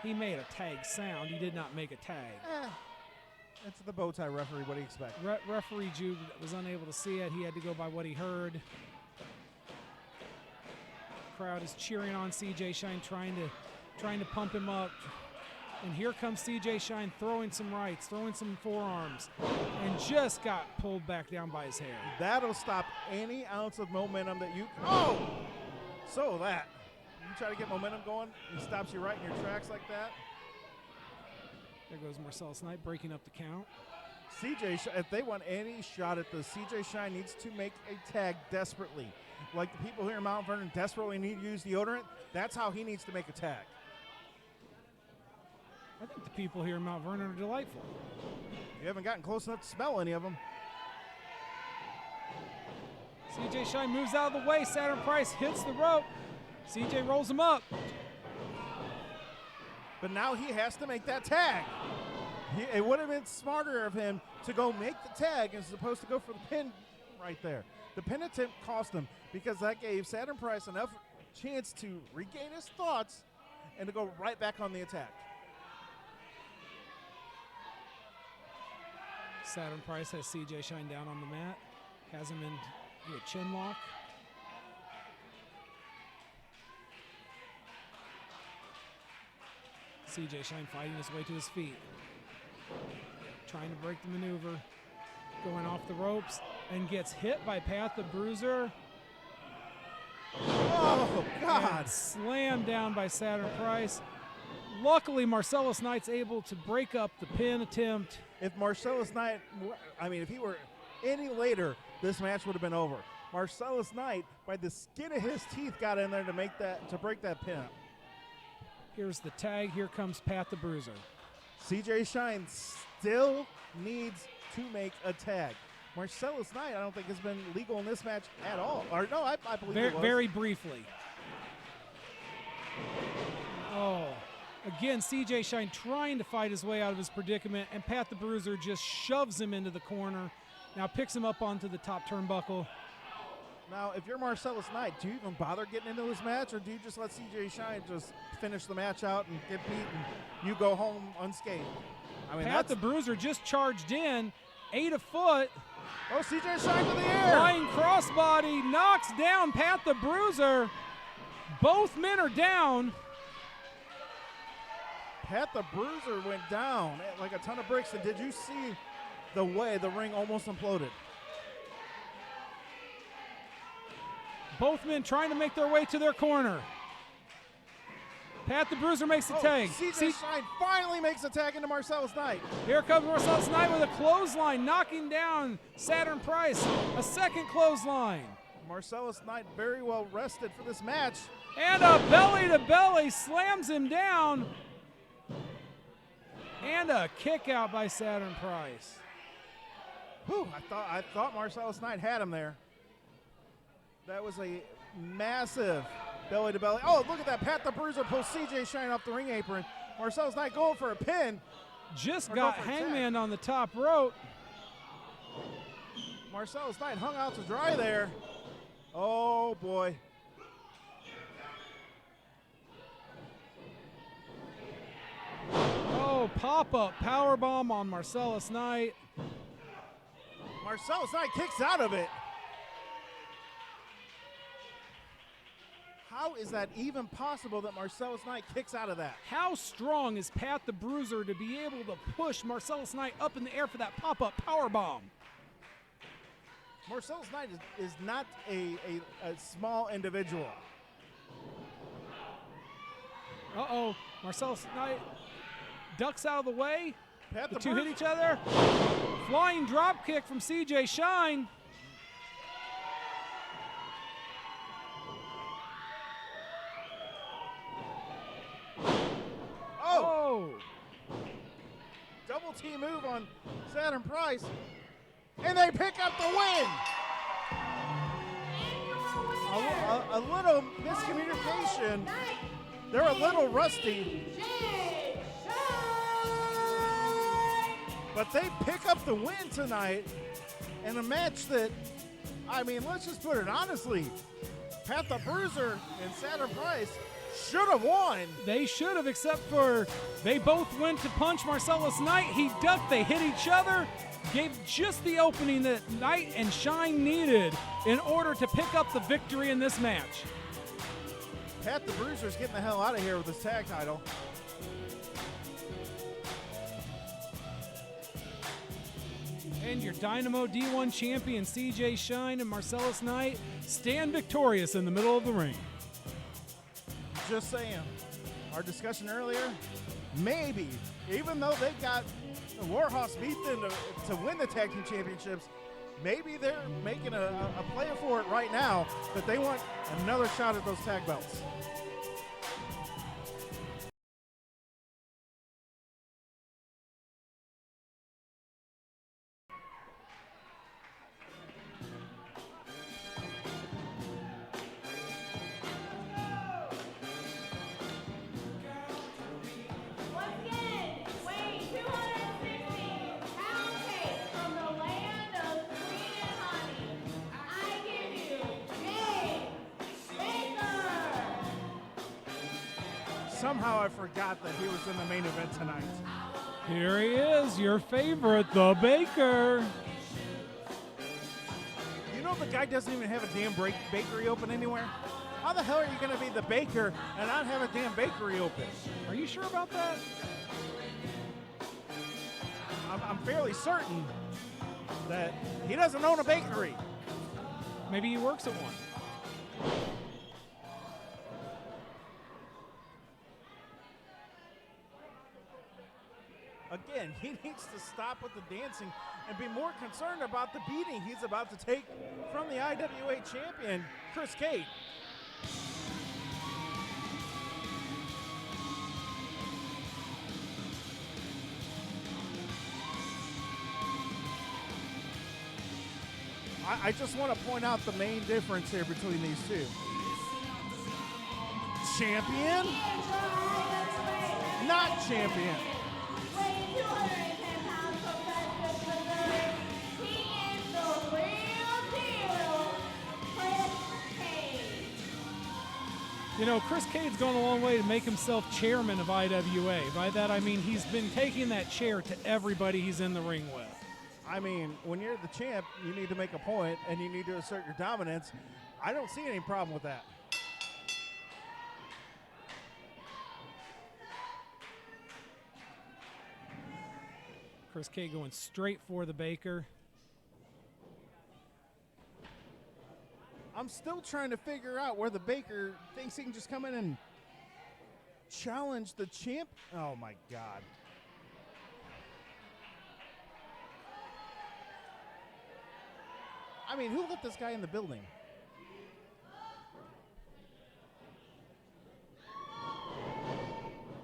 He made a tag sound. He did not make a tag. It's the bow tie referee. What do you expect? Referee Jude was unable to see it. He had to go by what he heard. Crowd is cheering on CJ Shine, trying to pump him up. And here comes CJ Shine throwing some rights, throwing some forearms, and just got pulled back down by his hair. That'll stop any ounce of momentum that you. Oh! So that. You try to get momentum going, he stops you right in your tracks like that. There goes Marcellus Knight breaking up the count. If they want any shot at this, CJ Shine needs to make a tag desperately. Like the people here in Mount Vernon desperately need to use deodorant, that's how he needs to make a tag. I think the people here in Mount Vernon are delightful. You haven't gotten close enough to smell any of them. CJ Shine moves out of the way. Saturn Price hits the rope. CJ rolls him up. But now he has to make that tag. It would have been smarter of him to go make the tag as opposed to go for the pin right there. The pin attempt cost him because that gave Saturn Price enough chance to regain his thoughts and to go right back on the attack. Saturn Price has CJ Shine down on the mat, has him in a chin lock. CJ Shine fighting his way to his feet, trying to break the maneuver, going off the ropes, and gets hit by Pat the Bruiser. Oh, God. And slammed down by Saturn Price. Luckily, Marcellus Knight's able to break up the pin attempt. If Marcellus Knight, if he were any later, this match would have been over. Marcellus Knight, by the skin of his teeth, got in there to break that pin up. Here's the tag. Here comes Pat the Bruiser. CJ Shine still needs to make a tag. Marcellus Knight, I don't think has been legal in this match at all. Or no, I believe it was. Very briefly. Oh, again, CJ Shine trying to fight his way out of his predicament, and Pat the Bruiser just shoves him into the corner. Now picks him up onto the top turnbuckle. Now, if you're Marcellus Knight, do you even bother getting into this match, or do you just let CJ Shine just finish the match out and get beat and you go home unscathed? Pat the Bruiser just charged in, ate a foot. Oh, CJ Shine to the air. Flying crossbody knocks down Pat the Bruiser. Both men are down. Pat the Bruiser went down like a ton of bricks, and did you see the way the ring almost imploded? Both men trying to make their way to their corner. Pat the Bruiser makes the tag. CJ Shine finally makes a tag into Marcellus Knight. Here comes Marcellus Knight with a clothesline, knocking down Saturn Price. A second clothesline. Marcellus Knight very well rested for this match. And a belly-to-belly slams him down. And a kick out by Saturn Price. Whew, I thought Marcellus Knight had him there. That was a massive belly-to-belly. Oh, look at that. Pat the Bruiser pulls CJ Shine off the ring apron. Marcellus Knight going for a pin. Just got Hangman on the top rope. Marcellus Knight hung out to dry there. Oh, boy. Oh, pop-up powerbomb on Marcellus Knight. Marcellus Knight kicks out of it. How is that even possible that Marcellus Knight kicks out of that? How strong is Pat the Bruiser to be able to push Marcellus Knight up in the air for that pop-up powerbomb? Marcellus Knight is not a small individual. Uh-oh, Marcellus Knight ducks out of the way. Pat The two hit each other. Flying drop kick from CJ Shine. Oh! Double T move on Saturn Price. And they pick up the win! A little miscommunication. They're a little rusty. But they pick up the win tonight in a match that, let's just put it honestly, Pat the Bruiser and Saturn Price should have won. They should have, except for they both went to punch Marcellus Knight. He ducked, they hit each other, gave just the opening that Knight and Shine needed in order to pick up the victory in this match. Pat the Bruiser's getting the hell out of here with his tag title. And your Dynamo D1 champion CJ Shine and Marcellus Knight stand victorious in the middle of the ring. Just saying, our discussion earlier, maybe, even though they got The Warhawks beat them to win the tag team championships. Maybe they're making a play for it right now, but they want another shot at those tag belts. Once again, weighing 260-pound cake from the land of sweet and honey, I give you James Baker. Somehow I forgot that he was in the main event tonight. Here he is, your favorite, the Baker. You know the guy doesn't even have a damn bakery open anywhere? How the hell are you going to be the baker and not have a damn bakery open? Are you sure about that? I'm fairly certain that he doesn't own a bakery. Maybe he works at one. Again, he needs to stop with the dancing and be more concerned about the beating he's about to take from the IWA champion, Chris Cade. I just want to point out the main difference here between these two. Champion, not champion. Weighing 210 pounds from Memphis, Missouri, he is the real deal, Chris Cade. You know, Chris Cade's gone a long way to make himself chairman of IWA. By that I mean he's been taking that chair to everybody he's in the ring with. I mean, when you're the champ, you need to make a point and you need to assert your dominance. I don't see any problem with that. Chris Cade going straight for the Baker. I'm still trying to figure out where the Baker thinks he can just come in and challenge the champ. Oh, my God. I mean, who let this guy in the building?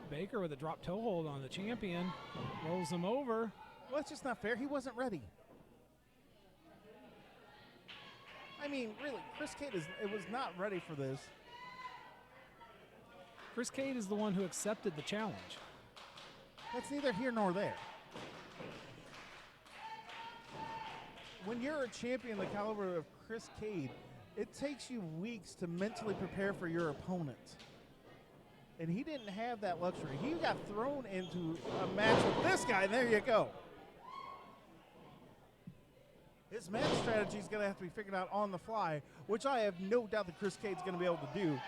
Baker with a drop toe hold on the champion. Rolls him over. Well, that's just not fair. He wasn't ready. I mean, really, Chris Cade was not ready for this. Chris Cade is the one who accepted the challenge. That's neither here nor there. When you're a champion the caliber of Chris Cade, it takes you weeks to mentally prepare for your opponent. And he didn't have that luxury. He got thrown into a match with this guy, and there you go. His match strategy is going to have to be figured out on the fly, which I have no doubt that Chris Cade's going to be able to do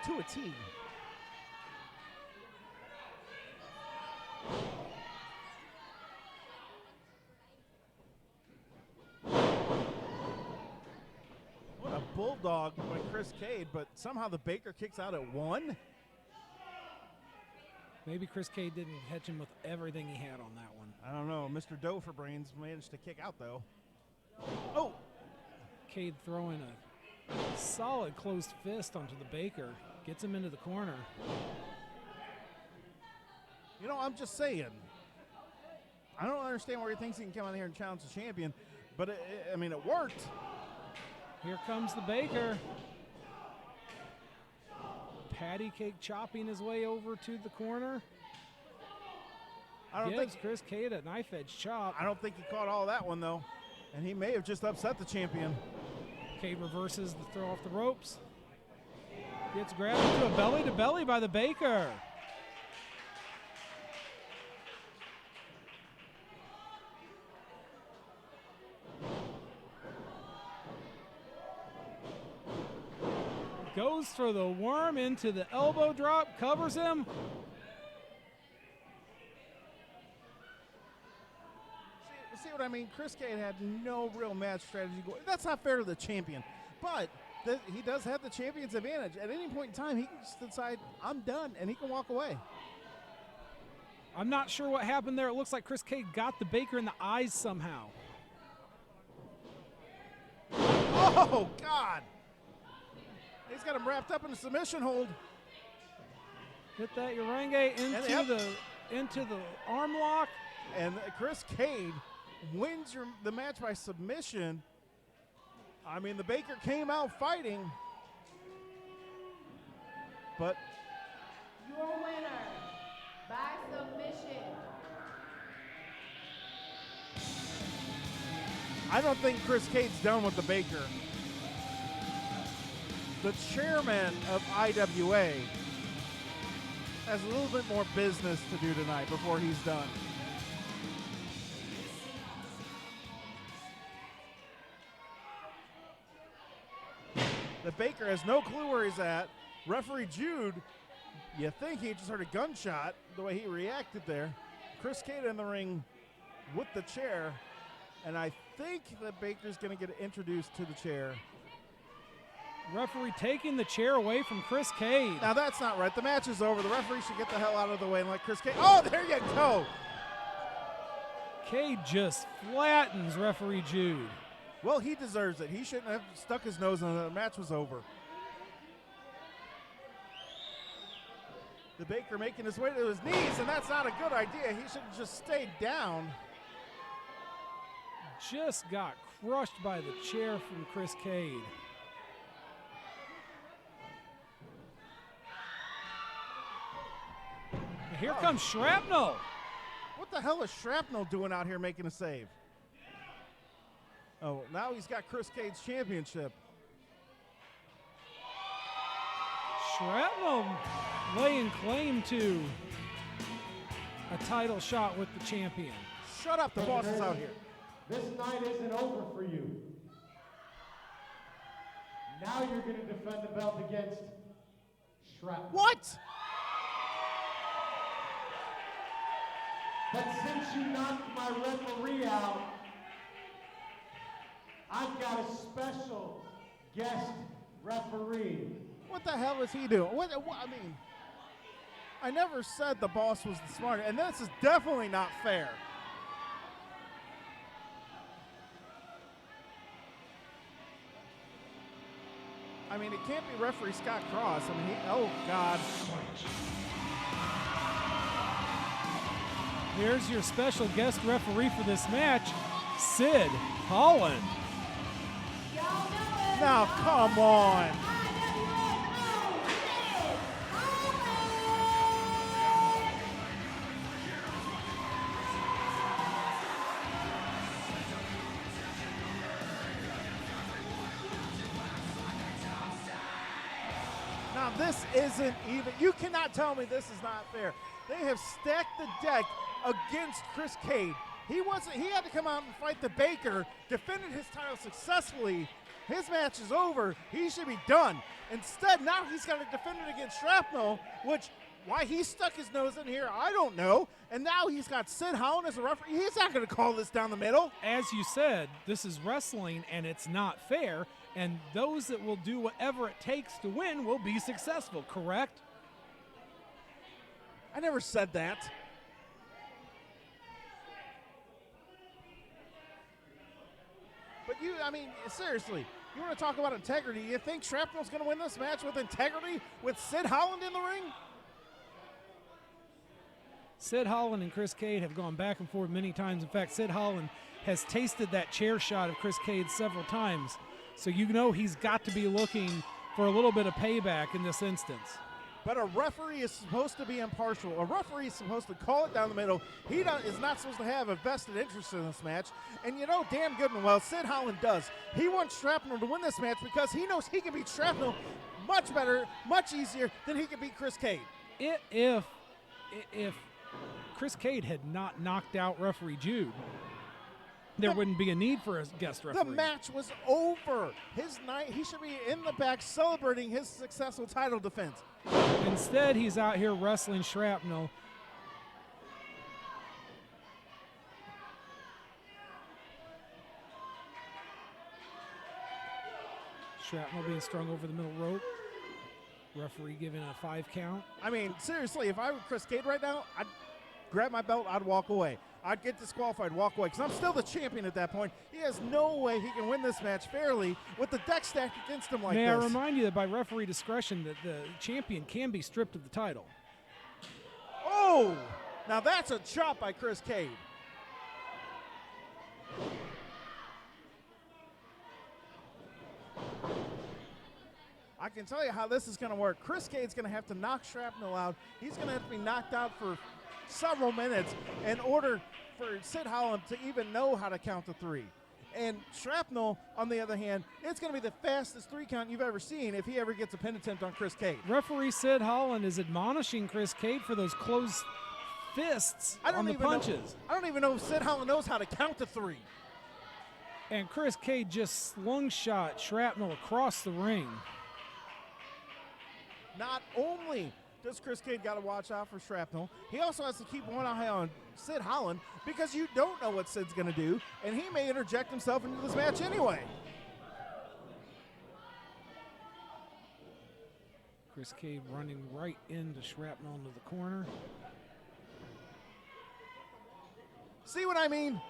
to a T. What a bulldog by Chris Cade, but somehow the Baker kicks out at 1. Maybe Chris Cade didn't catch him with everything he had on that one. I don't know. Mr. Doferbrains managed to kick out, though. Oh! Cade throwing a solid closed fist onto the Baker. Gets him into the corner. You know, I'm just saying. I don't understand why he thinks he can come out here and challenge the champion, but, I mean, it worked. Here comes the Baker. Patty cake chopping his way over to the corner. I don't Gives think Chris Cade a knife edge chop. I don't think he caught all that one, though. And he may have just upset the champion. Cade reverses the throw off the ropes. Gets grabbed into a belly-to-belly by the Baker. Goes for the worm into the elbow drop, covers him. See what I mean? Chris Cade had no real match strategy going. That's not fair to the champion. But he does have the champion's advantage. At any point in time, he can just decide, I'm done, and he can walk away. I'm not sure what happened there. It looks like Chris Cade got the Baker in the eyes somehow. Oh, God. He's got him wrapped up in a submission hold. Hit that Urenge into the arm lock. And Chris Cade wins the match by submission. I mean, the Baker came out fighting, but Your winner by submission. I don't think Chris Cade's done with the Baker. The chairman of IWA has a little bit more business to do tonight before he's done. The Baker has no clue where he's at. Referee Jude, you think he just heard a gunshot the way he reacted there. Chris Cade in the ring with the chair, and I think the Baker's going to get introduced to the chair. Referee taking the chair away from Chris Cade. Now that's not right. The match is over. The referee should get the hell out of the way and let Chris Cade. Oh, there you go. Cade just flattens referee Jude. Well, he deserves it. He shouldn't have stuck his nose in it. The match was over. The Baker making his way to his knees, and that's not a good idea. He should have just stayed down. Just got crushed by the chair from Chris Cade. And here comes Shrapnel. What the hell is Shrapnel doing out here making a save? Oh, now he's got Chris Cade's championship. Shrapnel laying claim to a title shot with the champion. Shut up, the boss is out here. This night isn't over for you. Now you're going to defend the belt against Shrapnel. What? But since you knocked my referee out, I've got a special guest referee. What the hell is he doing? What, I mean, I never said the boss was the smarter, and this is definitely not fair. I mean, it can't be referee Scott Cross. I mean, oh, God. Here's your special guest referee for this match, Sid Holland. Y'all know it. Now, come on. Now, this isn't even, you cannot tell me this is not fair. They have stacked the deck against Chris Cade. He had to come out and fight the Baker, defended his title successfully. His match is over. He should be done. Instead, now he's got to defend it against Shrapnel, which, why he stuck his nose in here, I don't know. And now he's got Sid Holland as a referee. He's not going to call this down the middle. As you said, this is wrestling and it's not fair, and those that will do whatever it takes to win will be successful, correct? I never said that. But I mean, seriously, you want to talk about integrity? You think Shrapnel's going to win this match with integrity with Sid Holland in the ring? Sid Holland and Chris Cade have gone back and forth many times. In fact, Sid Holland has tasted that chair shot of Chris Cade several times. So you know he's got to be looking for a little bit of payback in this instance. But a referee is supposed to be impartial. A referee is supposed to call it down the middle. He is not supposed to have a vested interest in this match. And you know damn good and well, Sid Holland does. He wants Shrapnel to win this match because he knows he can beat Shrapnel much better, much easier than he can beat Chris Cade. If Chris Cade had not knocked out referee Jude, there wouldn't be a need for a guest referee. The match was over. His night, he should be in the back celebrating his successful title defense. Instead, he's out here wrestling Shrapnel. Shrapnel being strung over the middle rope. Referee giving a 5 count. I mean, seriously, if I were Chris Cade right now, I'd grab my belt, I'd walk away. I'd get disqualified, walk away, because I'm still the champion at that point. He has no way he can win this match fairly with the deck stacked against him like May this. I remind you that by referee discretion that the champion can be stripped of the title. Oh! Now that's a chop by Chris Cade. I can tell you how this is going to work. Chris Cade's going to have to knock Shrapnel out. He's going to have to be knocked out for several minutes in order for Sid Holland to even know how to count to 3. And Shrapnel, on the other hand, it's going to be the fastest 3 count you've ever seen if he ever gets a pin attempt on Chris Cade. Referee Sid Holland is admonishing Chris Cade for those closed fists on the punches. I don't even know if Sid Holland knows how to count to 3. And Chris Cade just slingshot Shrapnel across the ring. Not only does Chris Cade got to watch out for Shrapnel, he also has to keep one eye on Sid Holland because you don't know what Sid's going to do, and he may interject himself into this match anyway. Chris Cade running right into Shrapnel into the corner. See what I mean?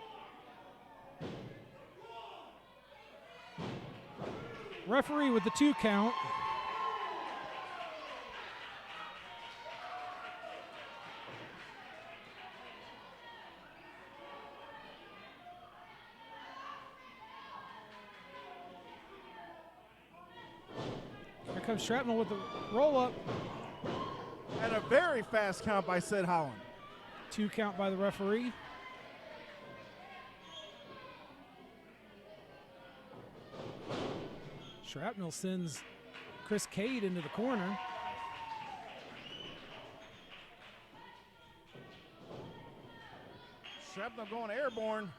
Referee with the 2 count. Here comes Shrapnel with the roll-up. And a very fast count by Sid Holland. 2 count by the referee. Shrapnel sends Chris Cade into the corner. Shrapnel going airborne.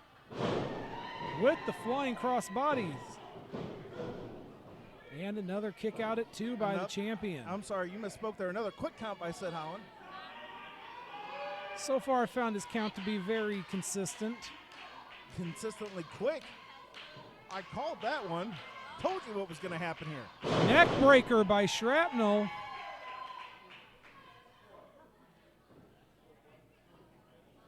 With the flying cross bodies. And another kick out at 2 by the champion. I'm sorry, you misspoke there. Another quick count by Sid Holland. So far, I found his count to be very consistent. Consistently quick. I called that one. Told you what was going to happen here. Neck breaker by Shrapnel.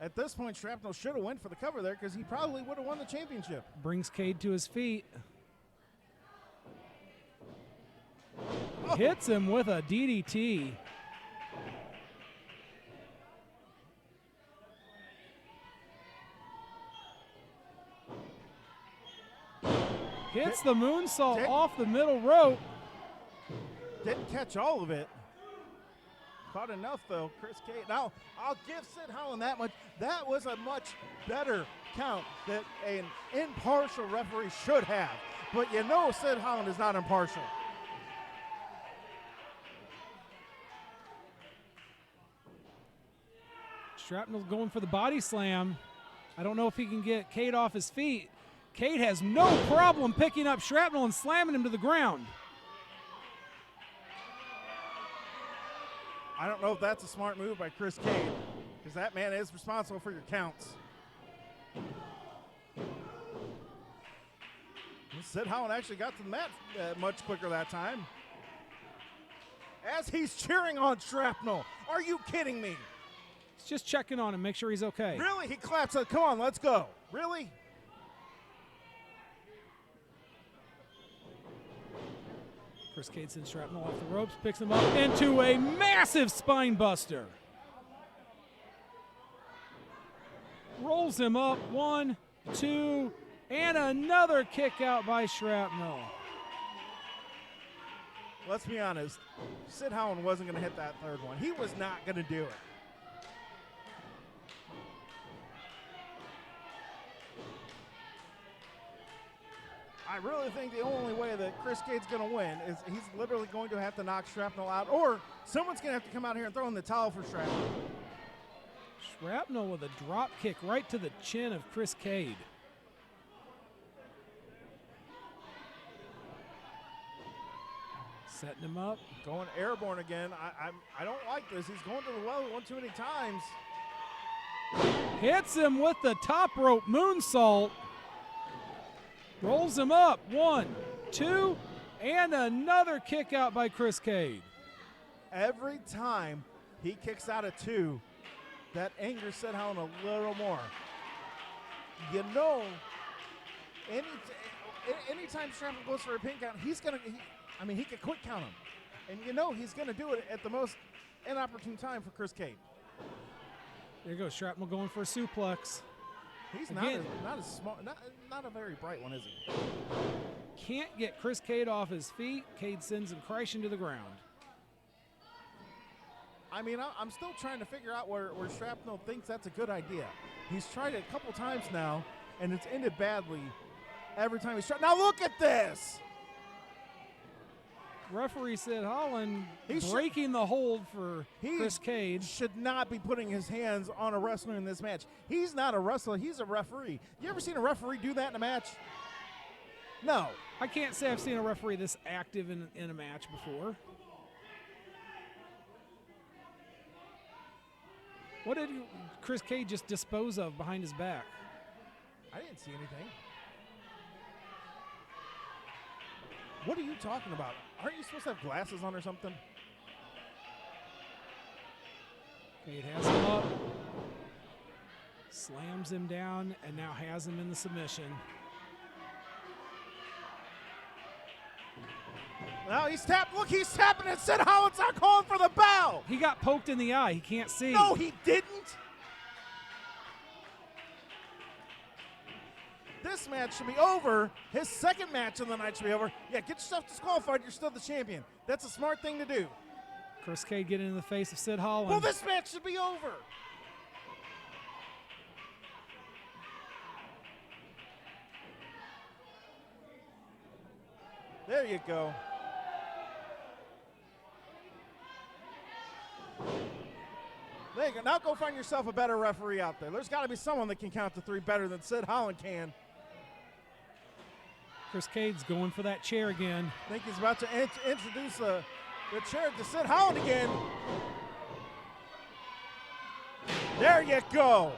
At this point, Shrapnel should have went for the cover there because he probably would have won the championship. Brings Cade to his feet. Hits him with a DDT. Hits the moonsault off the middle rope. Didn't catch all of it. Caught enough, though, Chris Cade. Now, I'll give Sid Holland that much. That was a much better count that an impartial referee should have. But you know Sid Holland is not impartial. Shrapnel's going for the body slam. I don't know if he can get Cade off his feet. Cade has no problem picking up Shrapnel and slamming him to the ground. I don't know if that's a smart move by Chris Cade, because that man is responsible for your counts. Sid Holland actually got to the mat much quicker that time. As he's cheering on Shrapnel. Are you kidding me? He's just checking on him, make sure he's okay. Really? He claps up. Come on, let's go. Really? Chris Cade sends Shrapnel off the ropes, picks him up into a massive spine buster. Rolls him up, 1, 2, and another kick out by Shrapnel. Let's be honest. Sid Holland wasn't going to hit that third one. He was not going to do it. I really think the only way that Chris Cade's going to win is he's literally going to have to knock Shrapnel out, or someone's going to have to come out here and throw in the towel for Shrapnel. Shrapnel with a drop kick right to the chin of Chris Cade. Setting him up. Going airborne again. I don't like this. He's going to the well one too many times. Hits him with the top rope moonsault. Rolls him up, 1, 2, and another kick out by Chris Cade. Every time he kicks out at 2, that angers Sid Holland a little more. You know, anytime Shrapnel goes for a pin count, he could quick count him. And you know he's going to do it at the most inopportune time for Chris Cade. There you go, Shrapnel going for a suplex. He's Again, not as smart, not a very bright one, is he? Can't get Chris Cade off his feet. Cade sends him crashing to the ground. I mean, I'm still trying to figure out where Shrapnel thinks that's a good idea. He's tried it a couple times now, and it's ended badly every time he's tried. Now look at this! Referee Sid Holland breaking the hold for Chris Cade. Should not be putting his hands on a wrestler in this match. He's not a wrestler, he's a referee. You ever seen a referee do that in a match? No. I can't say I've seen a referee this active in a match before. What did Chris Cade just dispose of behind his back? I didn't see anything. What are you talking about? Aren't you supposed to have glasses on or something? Cade has him up, slams him down, and now has him in the submission. Now he's tapped. Look, he's tapping and Sid Holland's not calling for the bell. He got poked in the eye. He can't see. No, he didn't. This match should be over. His second match of the night should be over. Yeah, get yourself disqualified. You're still the champion. That's a smart thing to do. Chris Cade getting in the face of Sid Holland. Well, this match should be over. There you go. There you go. Now go find yourself a better referee out there. There's got to be someone that can count to 3 better than Sid Holland can. Chris Cade's going for that chair again. I think he's about to introduce the chair to Sid Holland again. There you go.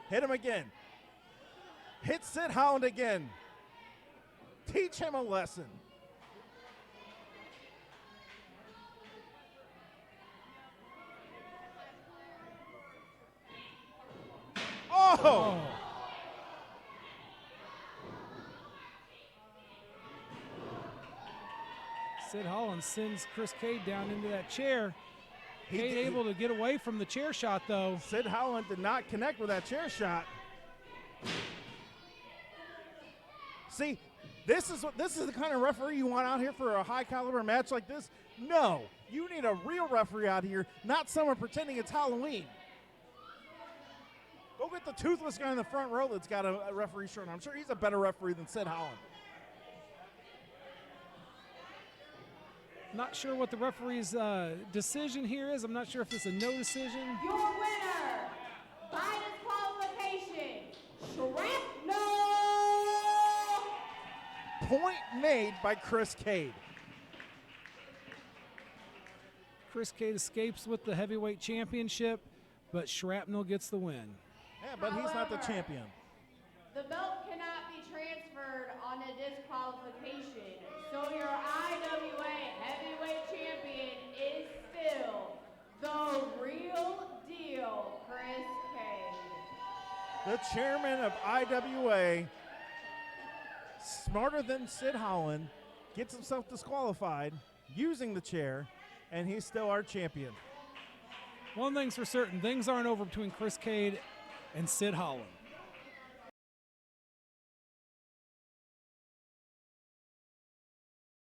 Hit him again. Hit Sid Holland again. Teach him a lesson. Oh! Sid Holland sends Chris Cade down into that chair. Cade able to get away from the chair shot, though. Sid Holland did not connect with that chair shot. See, this is the kind of referee you want out here for a high caliber match like this? No, you need a real referee out here, not someone pretending it's Halloween. Go get the toothless guy in the front row that's got a referee shirt on. I'm sure he's a better referee than Sid Holland. Not sure what the referee's decision here is. I'm not sure if it's a no decision. Your winner by disqualification, Shrapnel. Point made by Chris Cade. Chris Cade escapes with the heavyweight championship, but Shrapnel gets the win. Yeah, but he's not the champion. The belt cannot be transferred on a disqualification, so your IWA Heavyweight Champion is still the real deal, Chris Cade. The chairman of IWA, smarter than Sid Holland, gets himself disqualified using the chair, and he's still our champion. One thing's for certain, things aren't over between Chris Cade and Sid Holland.